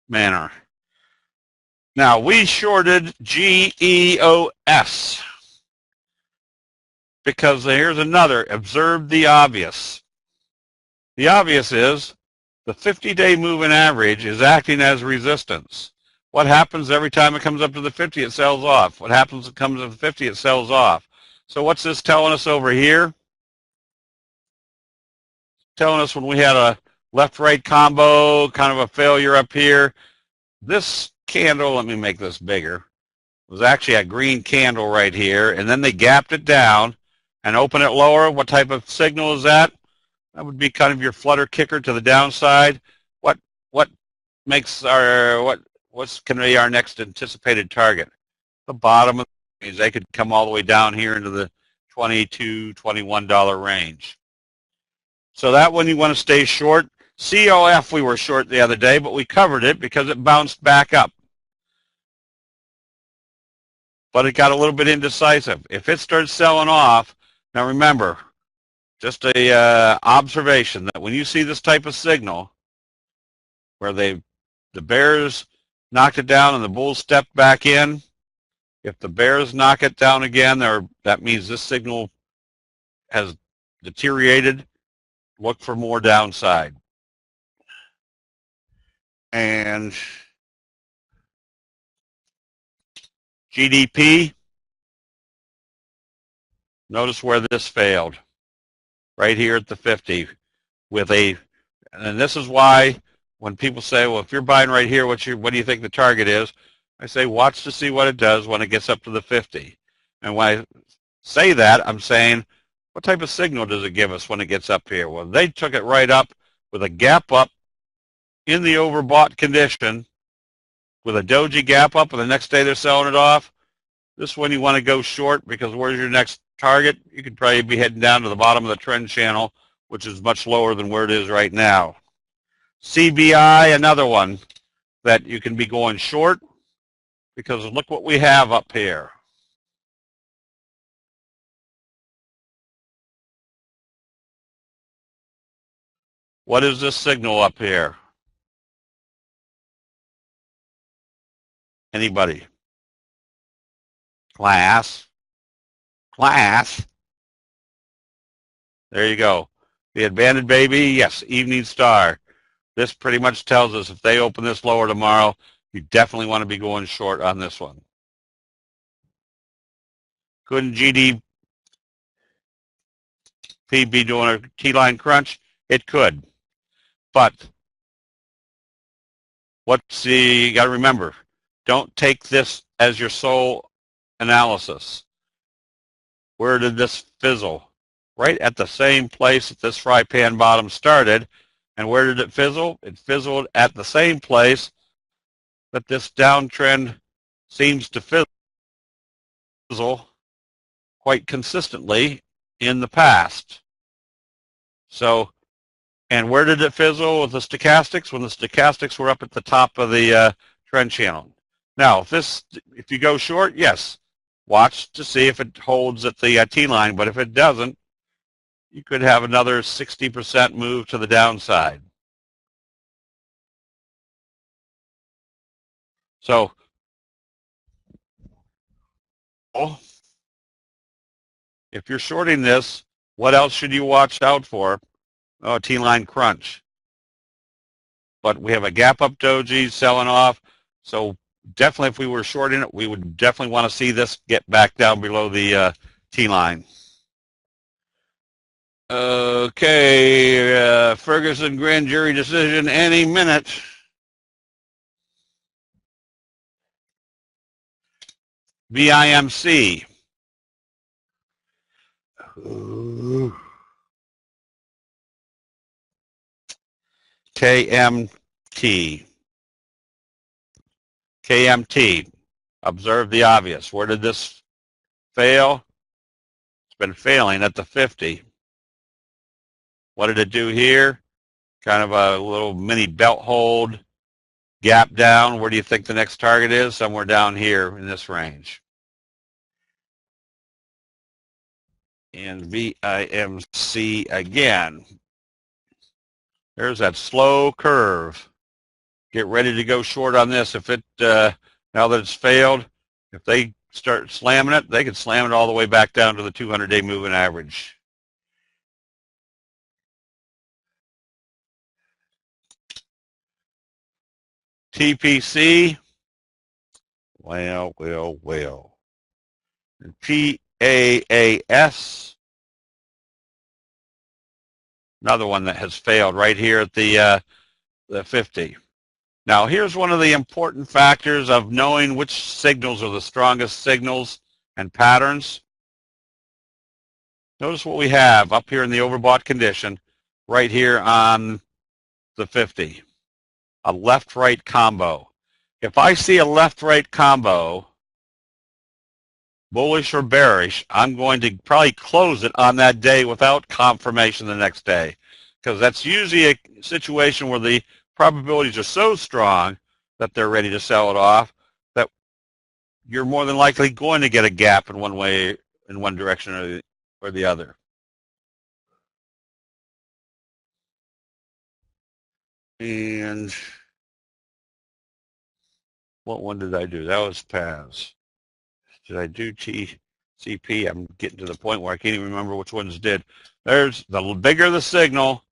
manner. Now, we shorted GEOS because here's another. Observe the obvious. The obvious is the 50-day moving average is acting as resistance. What happens every time it comes up to the 50, it sells off. What happens when it comes to the 50, it sells off. So what's this telling us over here? Telling us when we had a left-right combo, kind of a failure up here. This candle, let me make this bigger, was actually a green candle right here, and then they gapped it down and opened it lower. What type of signal is that? That would be kind of your flutter kicker to the downside. What makes what's going to be our next anticipated target? The bottom of means they could come all the way down here into the $22, $21 range. So that one you want to stay short. COF we were short the other day, but we covered it because it bounced back up. But it got a little bit indecisive. If it starts selling off, now remember, just a observation that when you see this type of signal where the bears knocked it down and the bulls stepped back in, if the bears knock it down again, that means this signal has deteriorated. Look for more downside. And GDP, notice where this failed. Right here at the 50 and this is why when people say, well, if you're buying right here, what do you think the target is? I say, watch to see what it does when it gets up to the 50. And when I say that, I'm saying, what type of signal does it give us when it gets up here? Well, they took it right up with a gap up in the overbought condition with a doji gap up, and the next day they're selling it off. This one you want to go short because where's your next target? You could probably be heading down to the bottom of the trend channel, which is much lower than where it is right now. CBI, another one that you can be going short because look what we have up here. What is this signal up here? Anybody? Class. There you go. The abandoned baby, yes, evening star. This pretty much tells us if they open this lower tomorrow, you definitely want to be going short on this one. Good GDP be doing a T-line crunch? It could. But you got to remember, don't take this as your sole analysis. Where did this fizzle? Right at the same place that this fry pan bottom started. And where did it fizzle? It fizzled at the same place that this downtrend seems to fizzle quite consistently in the past. So, and where did it fizzle with the stochastics? When the stochastics were up at the top of the trend channel. Now, if you go short, yes, watch to see if it holds at the T-line, but if it doesn't, you could have another 60% move to the downside. So, if you're shorting this, what else should you watch out for? Oh, T-line crunch. But we have a gap up doji selling off. So definitely if we were shorting it, we would definitely want to see this get back down below the T-line. Okay, Ferguson grand jury decision any minute. VIMC. KMT. KMT. Observe the obvious. Where did this fail? It's been failing at the 50. What did it do here? Kind of a little mini belt hold, gap down. Where do you think the next target is? Somewhere down here in this range. And VIMC again. There's that slow curve. Get ready to go short on this. If it, now that it's failed, if they start slamming it, they could slam it all the way back down to the 200-day moving average. TPC, well. And PAAS, another one that has failed right here at the 50. Now, here's one of the important factors of knowing which signals are the strongest signals and patterns. Notice what we have up here in the overbought condition, right here on the 50, a left-right combo. If I see a left-right combo, bullish or bearish, I'm going to probably close it on that day without confirmation the next day, because that's usually a situation where the probabilities are so strong that they're ready to sell it off that you're more than likely going to get a gap in one way, in one direction or the other. And what one did I do? That was PAS. Did I do TCP? I'm getting to the point where I can't even remember which ones did. There's the bigger the signal,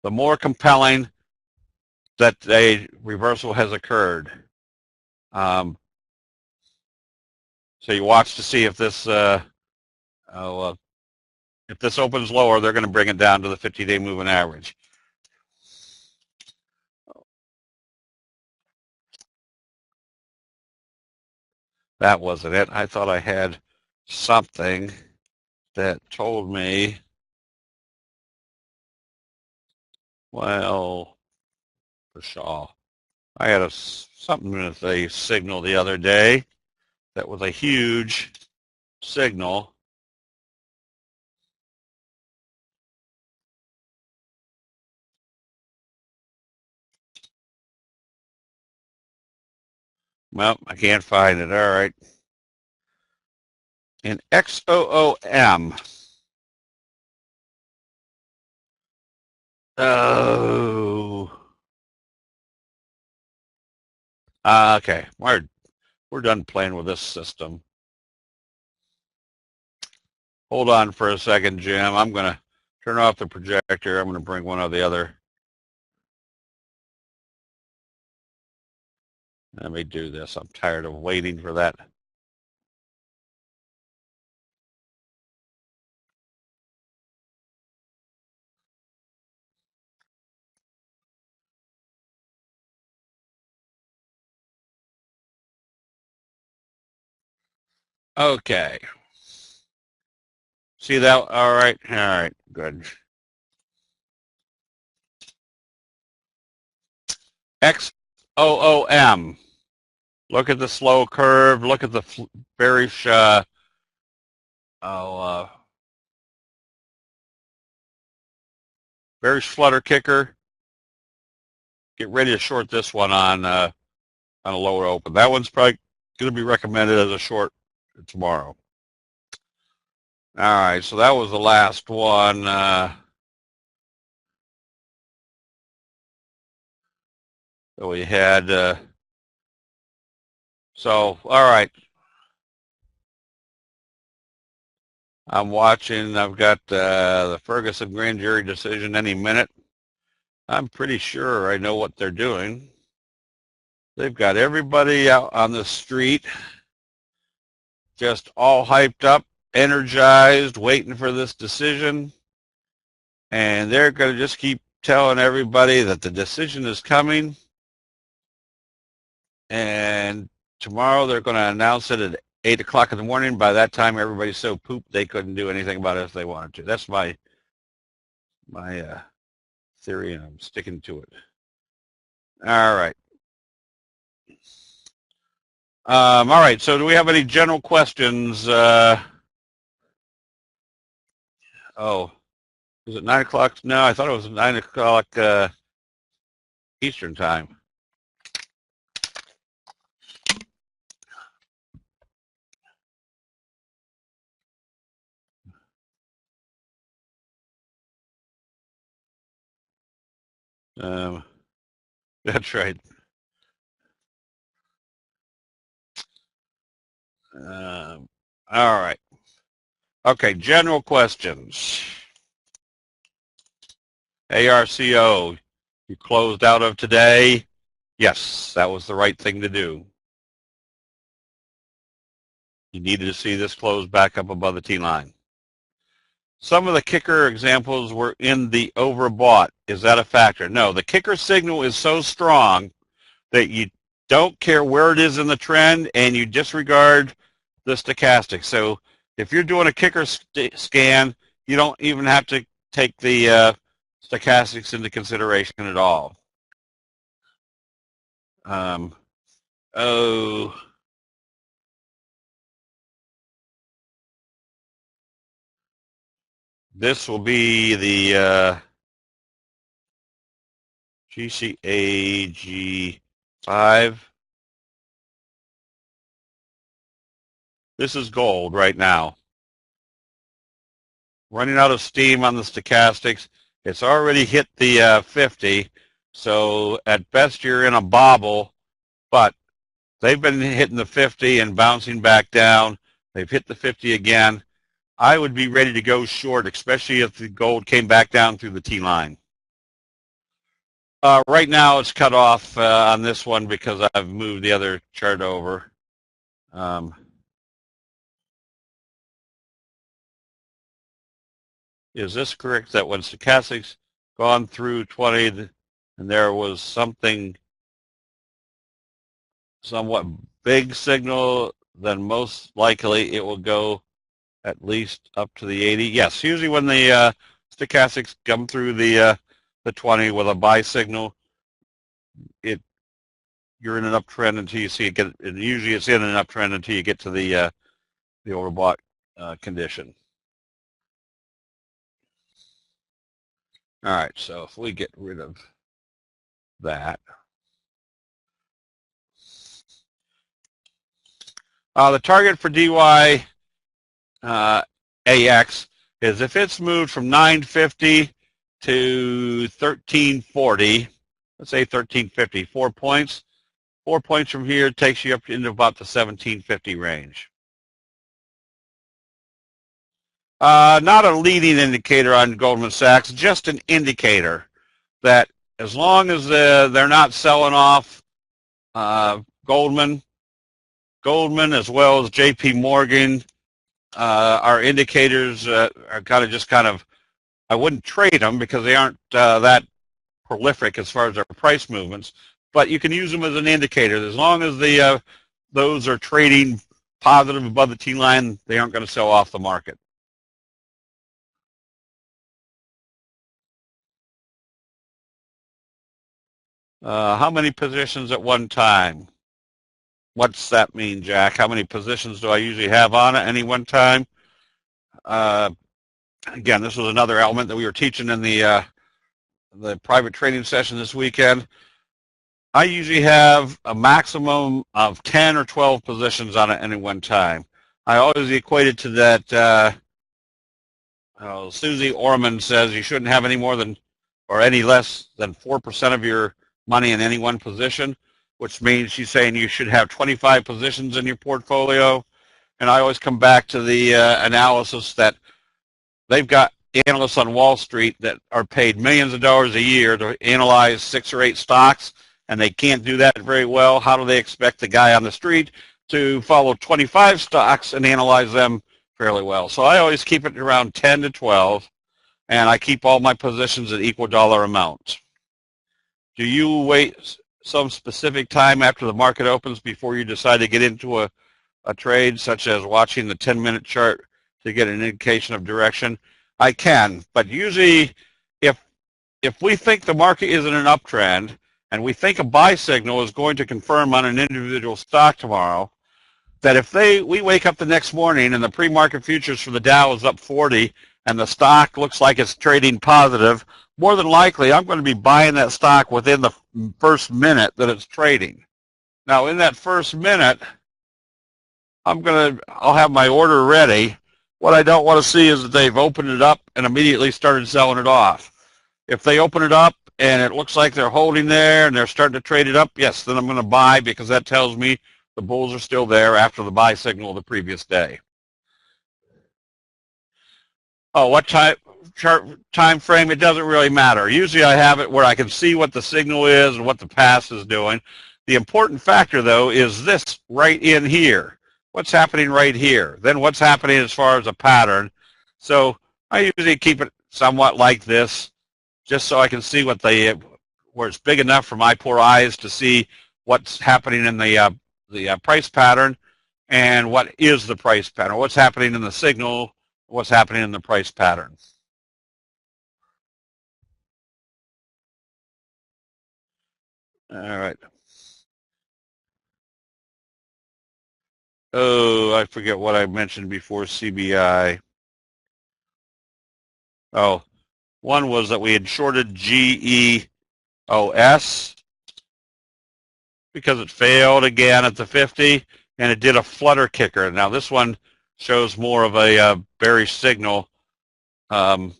the more compelling that a reversal has occurred. So you watch to see if this opens lower, they're going to bring it down to the 50-day moving average. That wasn't it. I thought I had something that told me, well, Pshaw. I had something with a signal the other day that was a huge signal. Well, I can't find it. All right. In XOOM. Oh. Okay. We're done playing with this system. Hold on for a second, Jim. I'm going to turn off the projector. I'm going to bring one of the other. Let me do this. I'm tired of waiting for that. Okay. See that? All right, good. XOOM. Look at the slow curve. Look at the bearish bearish flutter kicker. Get ready to short this one on a lower open. That one's probably going to be recommended as a short tomorrow. All right, so that was the last one. That we had. So, all right. I'm watching. I've got the Ferguson grand jury decision any minute. I'm pretty sure I know what they're doing. They've got everybody out on the street just all hyped up, energized, waiting for this decision. And they're going to just keep telling everybody that the decision is coming. And tomorrow they're going to announce it at 8 o'clock in the morning. By that time, everybody's so pooped they couldn't do anything about it if they wanted to. That's my theory, and I'm sticking to it. All right. All right, so do we have any general questions? Oh, is it 9 o'clock? No, I thought it was 9 o'clock Eastern time. That's right. All right. Okay, general questions. ARCO, you closed out of today? Yes, that was the right thing to do. You needed to see this close back up above the T-line. Some of the kicker examples were in the overbought. Is that a factor? No, the kicker signal is so strong that you don't care where it is in the trend and you disregard the stochastic. So if you're doing a kicker scan, you don't even have to take the stochastics into consideration at all. This will be the GCAG5. This is gold right now. Running out of steam on the stochastics. It's already hit the 50, so at best you're in a bobble, but they've been hitting the 50 and bouncing back down. They've hit the 50 again. I would be ready to go short, especially if the gold came back down through the T-line. Right now it's cut off on this one because I've moved the other chart over. Is this correct that when stochastics gone through 20 and there was something somewhat big signal, then most likely it will go at least up to the 80? Yes, usually when the stochastics come through the 20 with a buy signal, you're in an uptrend until you see it get. And usually, it's in an uptrend until you get to the overbought condition. All right, so if we get rid of that, the target for DY AX is if it's moved from 950 to 1340. Let's say 1350, 4 points. 4 points from here takes you up into about the 1750 range. Not a leading indicator on Goldman Sachs, just an indicator that as long as they're not selling off Goldman as well as JP Morgan, our indicators are kind of, I wouldn't trade them because they aren't that prolific as far as their price movements, but you can use them as an indicator. As long as those are trading positive above the T-line, they aren't going to sell off the market. How many positions at one time? What's that mean, Jack? How many positions do I usually have on at any one time? Again, this was another element that we were teaching in the private training session this weekend. I usually have a maximum of 10 or 12 positions on at any one time. I always equate it to that Susie Orman says you shouldn't have any more than or any less than 4% of your money in any one position, which means she's saying you should have 25 positions in your portfolio. And I always come back to the analysis that they've got analysts on Wall Street that are paid millions of dollars a year to analyze 6 or 8 stocks, and they can't do that very well. How do they expect the guy on the street to follow 25 stocks and analyze them fairly well? So I always keep it around 10 to 12, and I keep all my positions at equal dollar amounts. Do you wait some specific time after the market opens before you decide to get into a trade, such as watching the 10-minute chart to get an indication of direction? I can, but usually if we think the market is in an uptrend and we think a buy signal is going to confirm on an individual stock tomorrow, that if we wake up the next morning and the pre-market futures for the Dow is up 40 and the stock looks like it's trading positive, more than likely I'm going to be buying that stock within the first minute that it's trading. Now in that first minute, I'll have my order ready. What I don't want to see is that they've opened it up and immediately started selling it off. If they open it up and it looks like they're holding there and they're starting to trade it up, yes, then I'm going to buy, because that tells me the bulls are still there after the buy signal of the previous day. Oh, what time frame? It doesn't really matter. Usually I have it where I can see what the signal is and what the pass is doing. The important factor, though, is this right in here. What's happening right here? Then what's happening as far as a pattern? So I usually keep it somewhat like this, just so I can see where it's big enough for my poor eyes to see what's happening in the price pattern and what is the price pattern, what's happening in the signal, what's happening in the price pattern. All right. Oh, I forget what I mentioned before CBI. Oh, one was that we had shorted GEOS because it failed again at the 50, and it did a flutter kicker. Now this one shows more of a bearish signal, a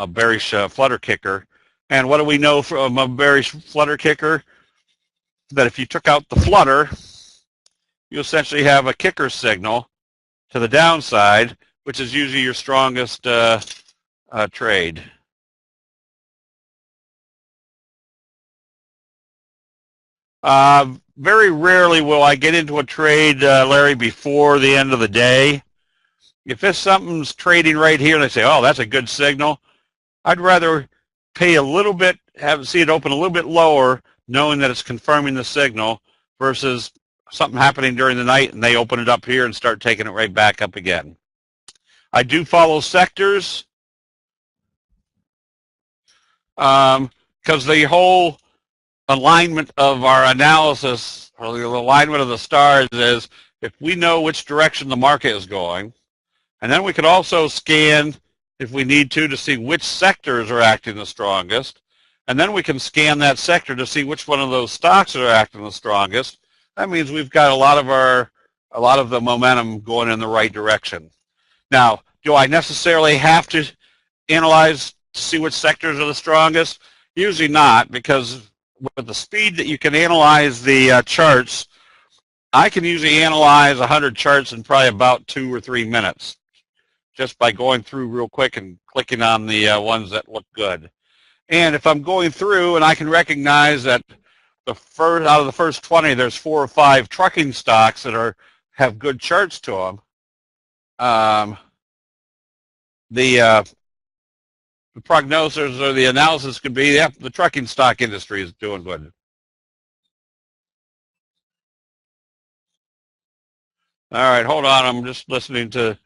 bearish flutter kicker. And what do we know from a bearish flutter kicker? That if you took out the flutter, you essentially have a kicker signal to the downside, which is usually your strongest trade. Very rarely will I get into a trade, Larry, before the end of the day. If it's something's trading right here and they say, oh, that's a good signal, I'd rather pay a little bit, see it open a little bit lower, knowing that it's confirming the signal, versus something happening during the night and they open it up here and start taking it right back up again. I do follow sectors because the whole alignment of our analysis, or the alignment of the stars, is if we know which direction the market is going, and then we could also scan, if we need to see which sectors are acting the strongest, and then we can scan that sector to see which one of those stocks are acting the strongest. That means we've got a lot of the momentum going in the right direction. Now, do I necessarily have to analyze to see which sectors are the strongest? Usually not, because with the speed that you can analyze the charts, I can usually analyze 100 charts in probably about 2 or 3 minutes, just by going through real quick and clicking on the ones that look good. And if I'm going through and I can recognize that out of the first 20, there's 4 or 5 trucking stocks that have good charts to them, the prognosis or the analysis could be, yeah, the trucking stock industry is doing good. All right, hold on. I'm just listening to.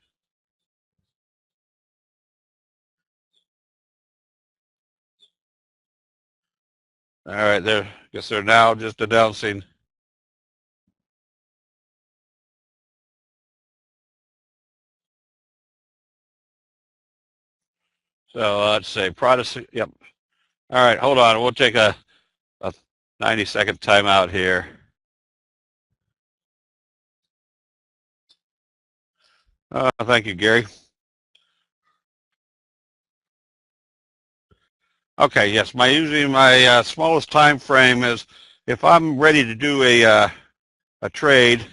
All right, there. Guess they're now just announcing. So let's say Protestant. Yep. All right, hold on. We'll take a 90-second timeout here. Thank you, Gary. Okay, yes. Usually my smallest time frame is if I'm ready to do a trade.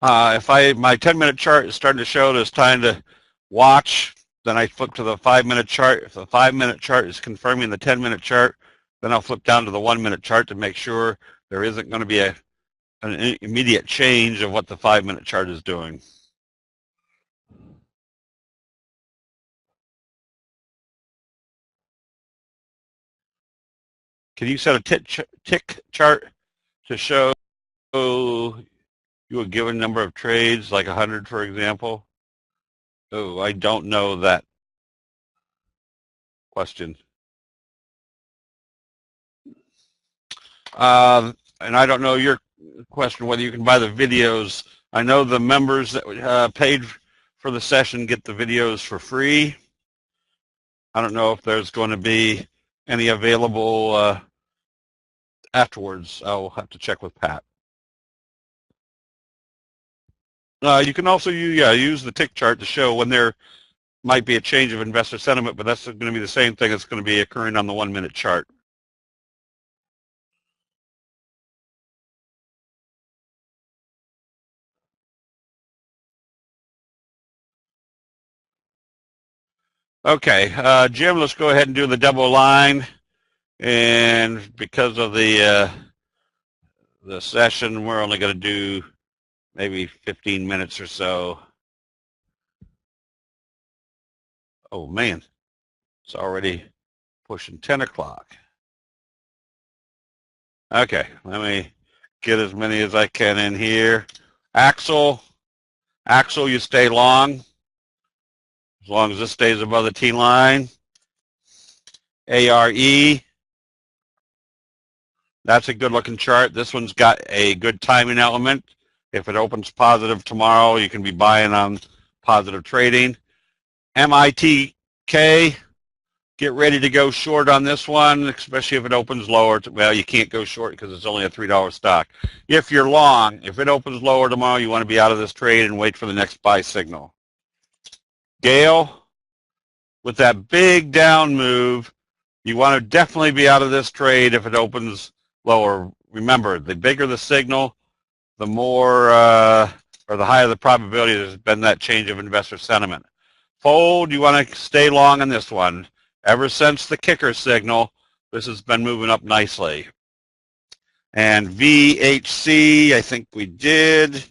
If my 10-minute chart is starting to show that it's time to watch, then I flip to the 5-minute chart. If the 5-minute chart is confirming the 10-minute chart, then I'll flip down to the 1-minute chart to make sure there isn't going to be an immediate change of what the 5-minute chart is doing. Can you set a tick chart to show you a given number of trades, like 100, for example? Oh, I don't know that question. And I don't know your question, whether you can buy the videos. I know the members that paid for the session get the videos for free. I don't know if there's going to be any available afterwards. I'll have to check with Pat. You can also use the tick chart to show when there might be a change of investor sentiment, but that's going to be the same thing that's going to be occurring on the 1-minute chart. Okay, Jim, let's go ahead and do the double line. And because of the session, we're only going to do maybe 15 minutes or so. Oh, man, it's already pushing 10 o'clock. Okay, let me get as many as I can in here. Axel, you stay long, as long as this stays above the T line. ARE, that's a good looking chart. This one's got a good timing element. If it opens positive tomorrow, you can be buying on positive trading. MITK, get ready to go short on this one, especially if it opens lower. Well, you can't go short because it's only a $3 stock. If you're long, if it opens lower tomorrow, you want to be out of this trade and wait for the next buy signal. Gale, with that big down move, you want to definitely be out of this trade if it opens lower. Remember, the bigger the signal, the more or the higher the probability there's been that change of investor sentiment. Fold, you want to stay long on this one. Ever since the kicker signal, this has been moving up nicely. And VHC, I think we did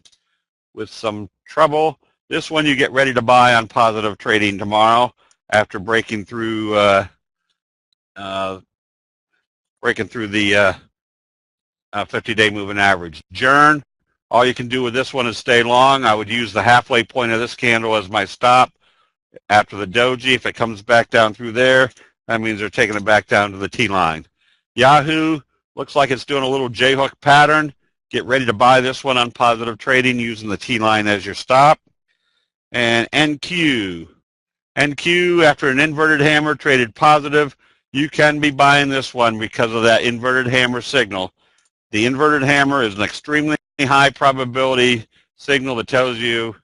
with some trouble. This one you get ready to buy on positive trading tomorrow after breaking through the 50-day moving average. Jern, all you can do with this one is stay long. I would use the halfway point of this candle as my stop. After the doji, if it comes back down through there, that means they're taking it back down to the T-line. Yahoo, looks like it's doing a little J-hook pattern. Get ready to buy this one on positive trading using the T-line as your stop. And NQ, after an inverted hammer traded positive, you can be buying this one because of that inverted hammer signal. The inverted hammer is an extremely high probability signal that tells you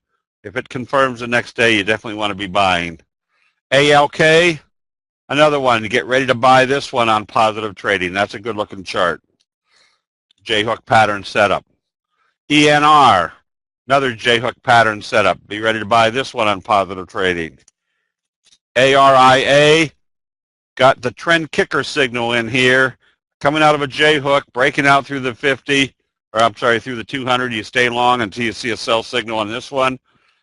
if it confirms the next day, you definitely want to be buying. ALK, another one. Get ready to buy this one on positive trading. That's a good looking chart. J-hook pattern setup. ENR, another J-hook pattern setup. Be ready to buy this one on positive trading. ARIA, got the trend kicker signal in here, coming out of a J-hook, breaking out through the 50, or I'm sorry, through the 200. You stay long until you see a sell signal on this one.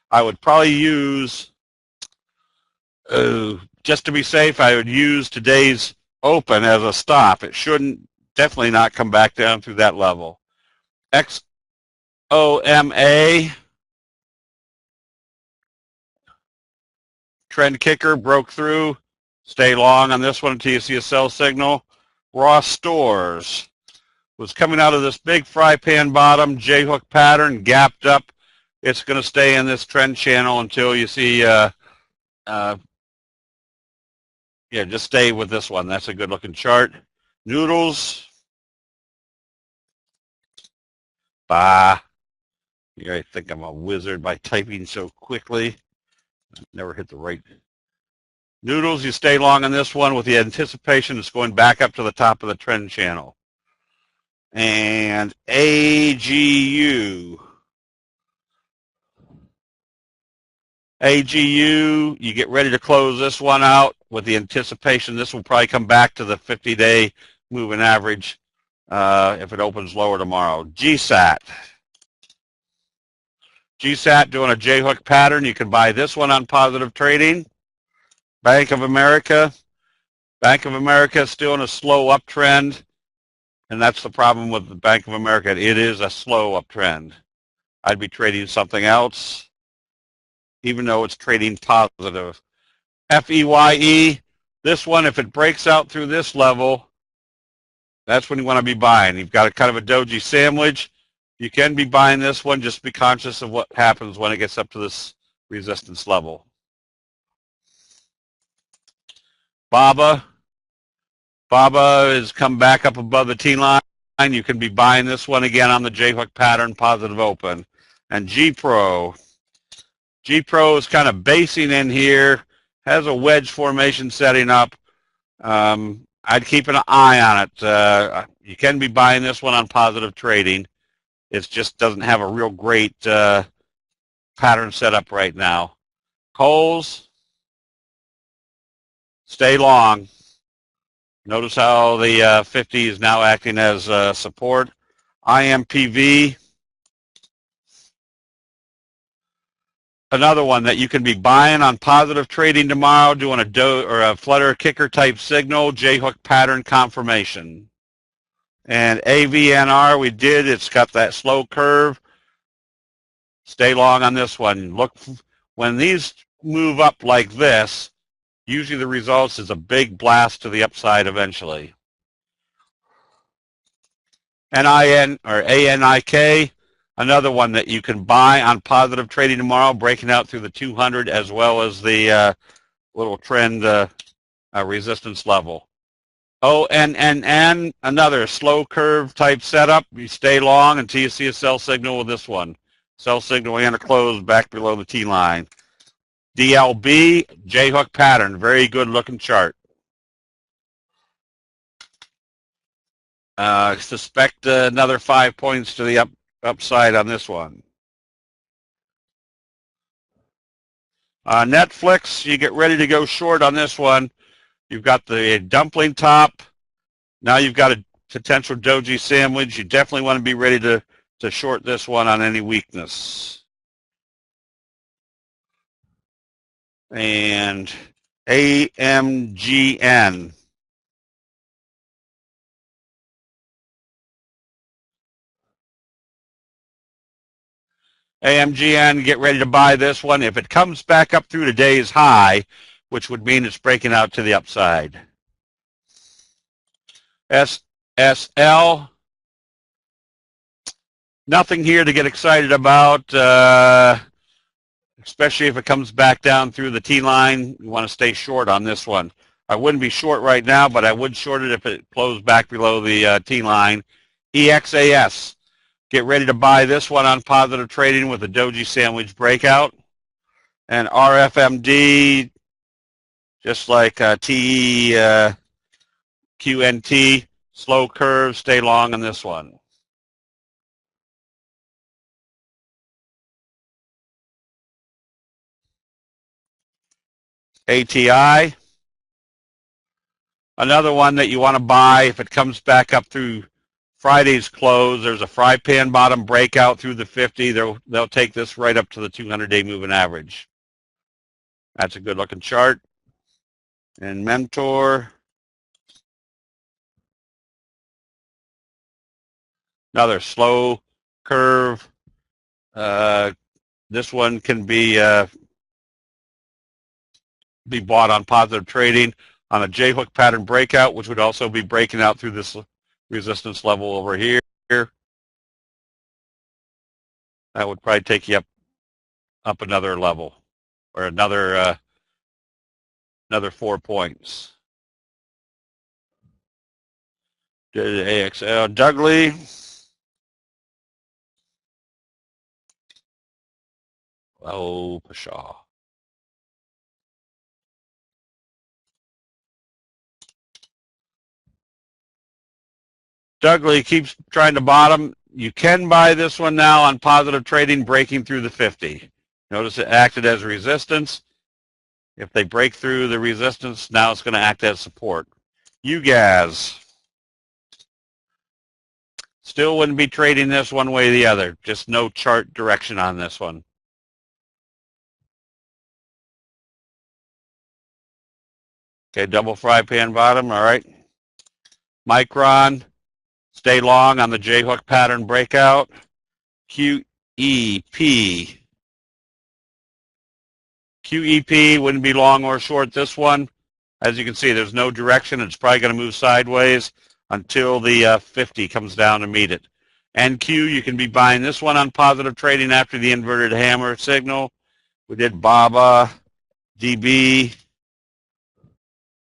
I would probably use, just to be safe, I would use today's open as a stop. It shouldn't, definitely not come back down through that level. XOMA, trend kicker, broke through. Stay long on this one until you see a sell signal. Ross Stores was coming out of this big fry pan bottom, J-hook pattern, gapped up. It's going to stay in this trend channel until you see, yeah, just stay with this one. That's a good looking chart. Noodles. Bah. You guys think I'm a wizard by typing so quickly. Never hit the right. Noodles, you stay long on this one with the anticipation it's going back up to the top of the trend channel. And AGU. AGU, you get ready to close this one out with the anticipation this will probably come back to the 50-day moving average if it opens lower tomorrow. GSAT. GSAT doing a J-hook pattern. You can buy this one on positive trading. Bank of America. Bank of America is still in a slow uptrend, and that's the problem with the Bank of America. It is a slow uptrend. I'd be trading something else, even though it's trading positive. FEYE, this one, if it breaks out through this level, that's when you want to be buying. You've got a kind of a doji sandwich. You can be buying this one. Just be conscious of what happens when it gets up to this resistance level. BABA. BABA has come back up above the T line. You can be buying this one again on the J-hook pattern, positive open. And GPRO. GPRO is kind of basing in here, has a wedge formation setting up. I'd keep an eye on it. You can be buying this one on positive trading. It just doesn't have a real great pattern set up right now. Coles, stay long. Notice how the 50 is now acting as support. IMPV, another one that you can be buying on positive trading tomorrow, doing a flutter kicker type signal, J-hook pattern confirmation. And AVNR, we did. It's got that slow curve. Stay long on this one. Look, when these move up like this, usually the results is a big blast to the upside eventually. NIN or ANIK, another one that you can buy on positive trading tomorrow, breaking out through the 200 as well as the little trend resistance level. ONNN, another slow curve type setup. You stay long until you see a sell signal with this one. Sell signal and a close back below the T line. DLB, J-hook pattern, very good looking chart. Suspect another 5 points to the upside on this one. Netflix, you get ready to go short on this one. You've got the dumpling top. Now you've got a potential doji sandwich. You definitely want to be ready to short this one on any weakness. And AMGN. AMGN, get ready to buy this one. If it comes back up through today's high, which would mean it's breaking out to the upside. SSL, nothing here to get excited about, especially if it comes back down through the T line. You want to stay short on this one. I wouldn't be short right now, but I would short it if it closed back below the T line. EXAS, get ready to buy this one on positive trading with a doji sandwich breakout. And RFMD, just like TEQNT, slow curve, stay long on this one. ATI, another one that you want to buy if it comes back up through Friday's close. There's a fry pan bottom breakout through the 50. They'll take this right up to the 200-day moving average. That's a good looking chart. And Mentor. Another slow curve. This one can be bought on positive trading on a J-hook pattern breakout, which would also be breaking out through this resistance level over here. That would probably take you up another level, or another 4 points. Did AXL Dougley. Oh, pshaw. Dougley keeps trying to bottom. You can buy this one now on positive trading, breaking through the 50. Notice it acted as resistance. If they break through the resistance, now it's going to act as support. UGAZ. Still wouldn't be trading this one way or the other. Just no chart direction on this one. Okay, double fry pan bottom, all right. Micron, stay long on the J-hook pattern breakout. QEP. QEP wouldn't be long or short this one. As you can see, there's no direction. It's probably going to move sideways until the 50 comes down to meet it. NQ, you can be buying this one on positive trading after the inverted hammer signal. We did BABA, DB.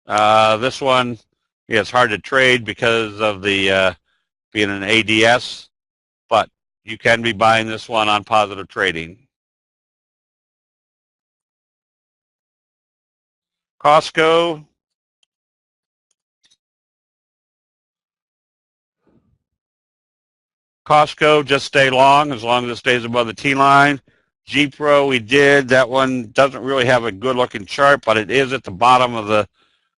This one, yeah, it's hard to trade because of the being an ADS, but you can be buying this one on positive trading. Costco. Costco, just stay long as it stays above the T-line. G-Pro, we did. That one doesn't really have a good-looking chart, but it is at the bottom of the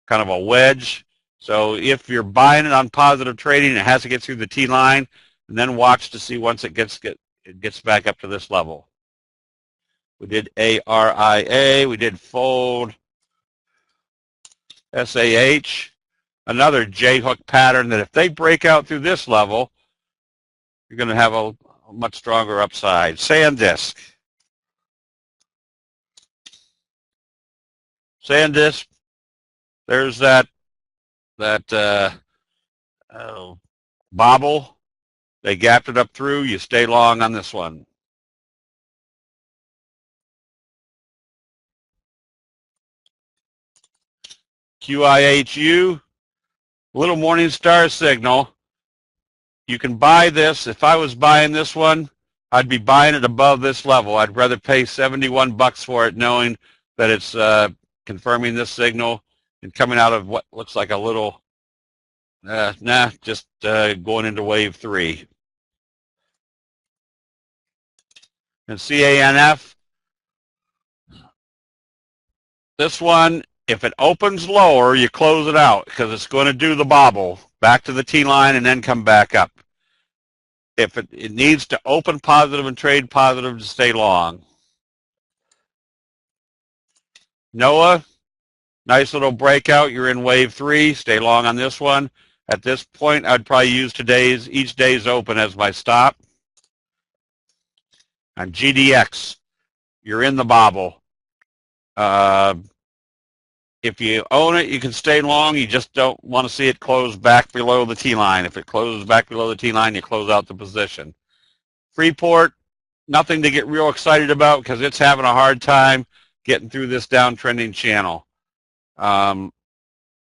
kind of a wedge. So if you're buying it on positive trading, it has to get through the T-line, and then watch to see once it gets back up to this level. We did ARIA. We did Fold. SAH. Another J-hook pattern that if they break out through this level, you're going to have a much stronger upside. SanDisk. SanDisk, there's that bobble. They gapped it up through. You stay long on this one. QIHU, little morning star signal. You can buy this. If I was buying this one, I'd be buying it above this level. I'd rather pay $71 for it, knowing that it's confirming this signal and coming out of what looks like a little, just going into wave 3. And CANF, this one, if it opens lower, you close it out because it's going to do the bobble back to the T-line and then come back up. If it needs to open positive and trade positive to stay long. NOAA, nice little breakout. You're in wave 3. Stay long on this one. At this point, I'd probably use each day's open as my stop. On GDX, you're in the bobble. If you own it, you can stay long. You just don't want to see it close back below the T-line. If it closes back below the T-line, you close out the position. Freeport, nothing to get real excited about because it's having a hard time getting through this downtrending channel.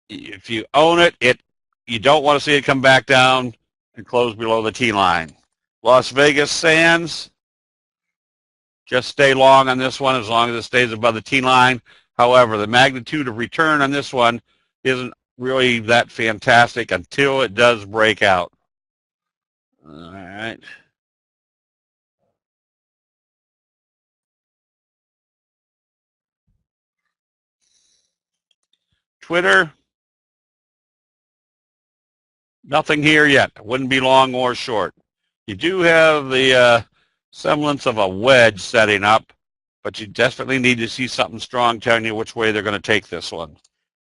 If you own it, you don't want to see it come back down and close below the T-line. Las Vegas Sands, just stay long on this one as long as it stays above the T-line. However, the magnitude of return on this one isn't really that fantastic until it does break out. All right. Twitter. Nothing here yet. It wouldn't be long or short. You do have the semblance of a wedge setting up, but you desperately need to see something strong telling you which way they're going to take this one.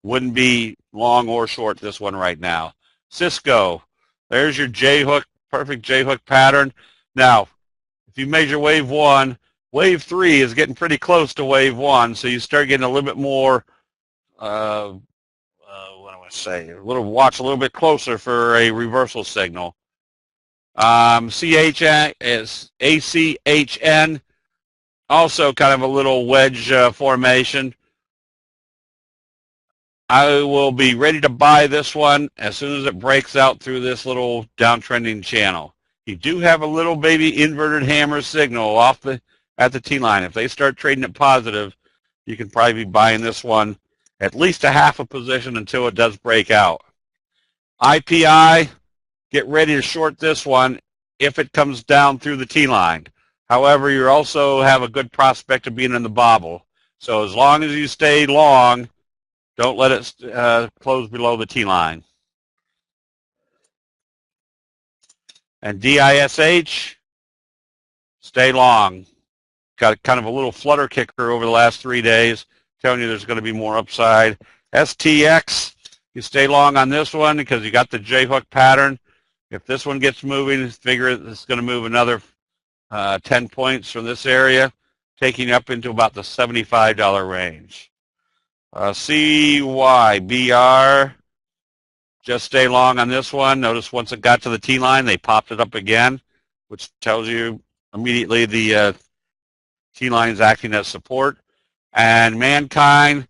Wouldn't be long or short this one right now. Cisco, there's your J-hook, perfect J-hook pattern. Now, if you measure wave 1, wave 3 is getting pretty close to wave 1, so you start getting a little bit more, what do I say, watch a little bit closer for a reversal signal. CHN is ACHN, also kind of a little wedge formation. I will be ready to buy this one as soon as it breaks out through this little downtrending channel. You do have a little baby inverted hammer signal off at the T-line. If they start trading it positive, you can probably be buying this one at least a half a position until it does break out. IPI, get ready to short this one if it comes down through the T-line. However, you also have a good prospect of being in the bobble. So as long as you stay long, don't let it close below the T-line. And DISH, stay long. Got kind of a little flutter kicker over the last 3 days, telling you there's going to be more upside. STX, you stay long on this one because you got the J-hook pattern. If this one gets moving, figure it's going to move another 10 points from this area, taking up into about the $75 range. CYBR, just stay long on this one. Notice once it got to the T-line, they popped it up again, which tells you immediately the T-line is acting as support. And Mankind,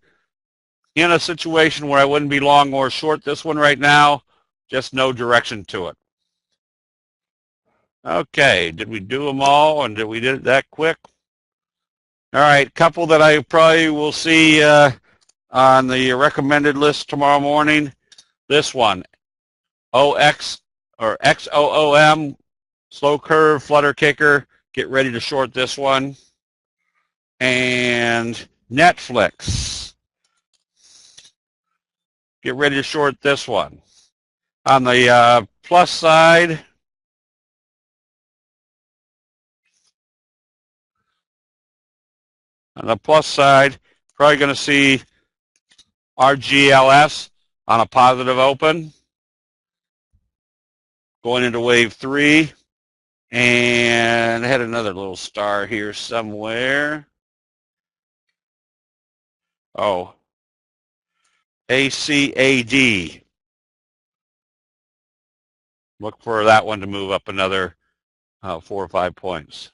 in a situation where I wouldn't be long or short this one right now, just no direction to it. Okay, did we do them all, and did we do it that quick? All right, couple that I probably will see on the recommended list tomorrow morning. This one, OX or XOOM, slow curve, flutter kicker. Get ready to short this one. And Netflix, get ready to short this one. On the plus side, probably going to see RGLS on a positive open, going into wave 3, and I had another little star here somewhere. Oh, ACAD. Look for that one to move up another 4 or 5 points.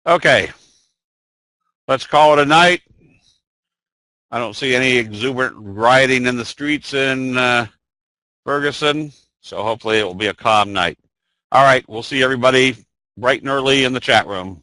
Okay, let's call it a night. I don't see any exuberant rioting in the streets in Ferguson, so hopefully it will be a calm night. All right, we'll see everybody bright and early in the chat room.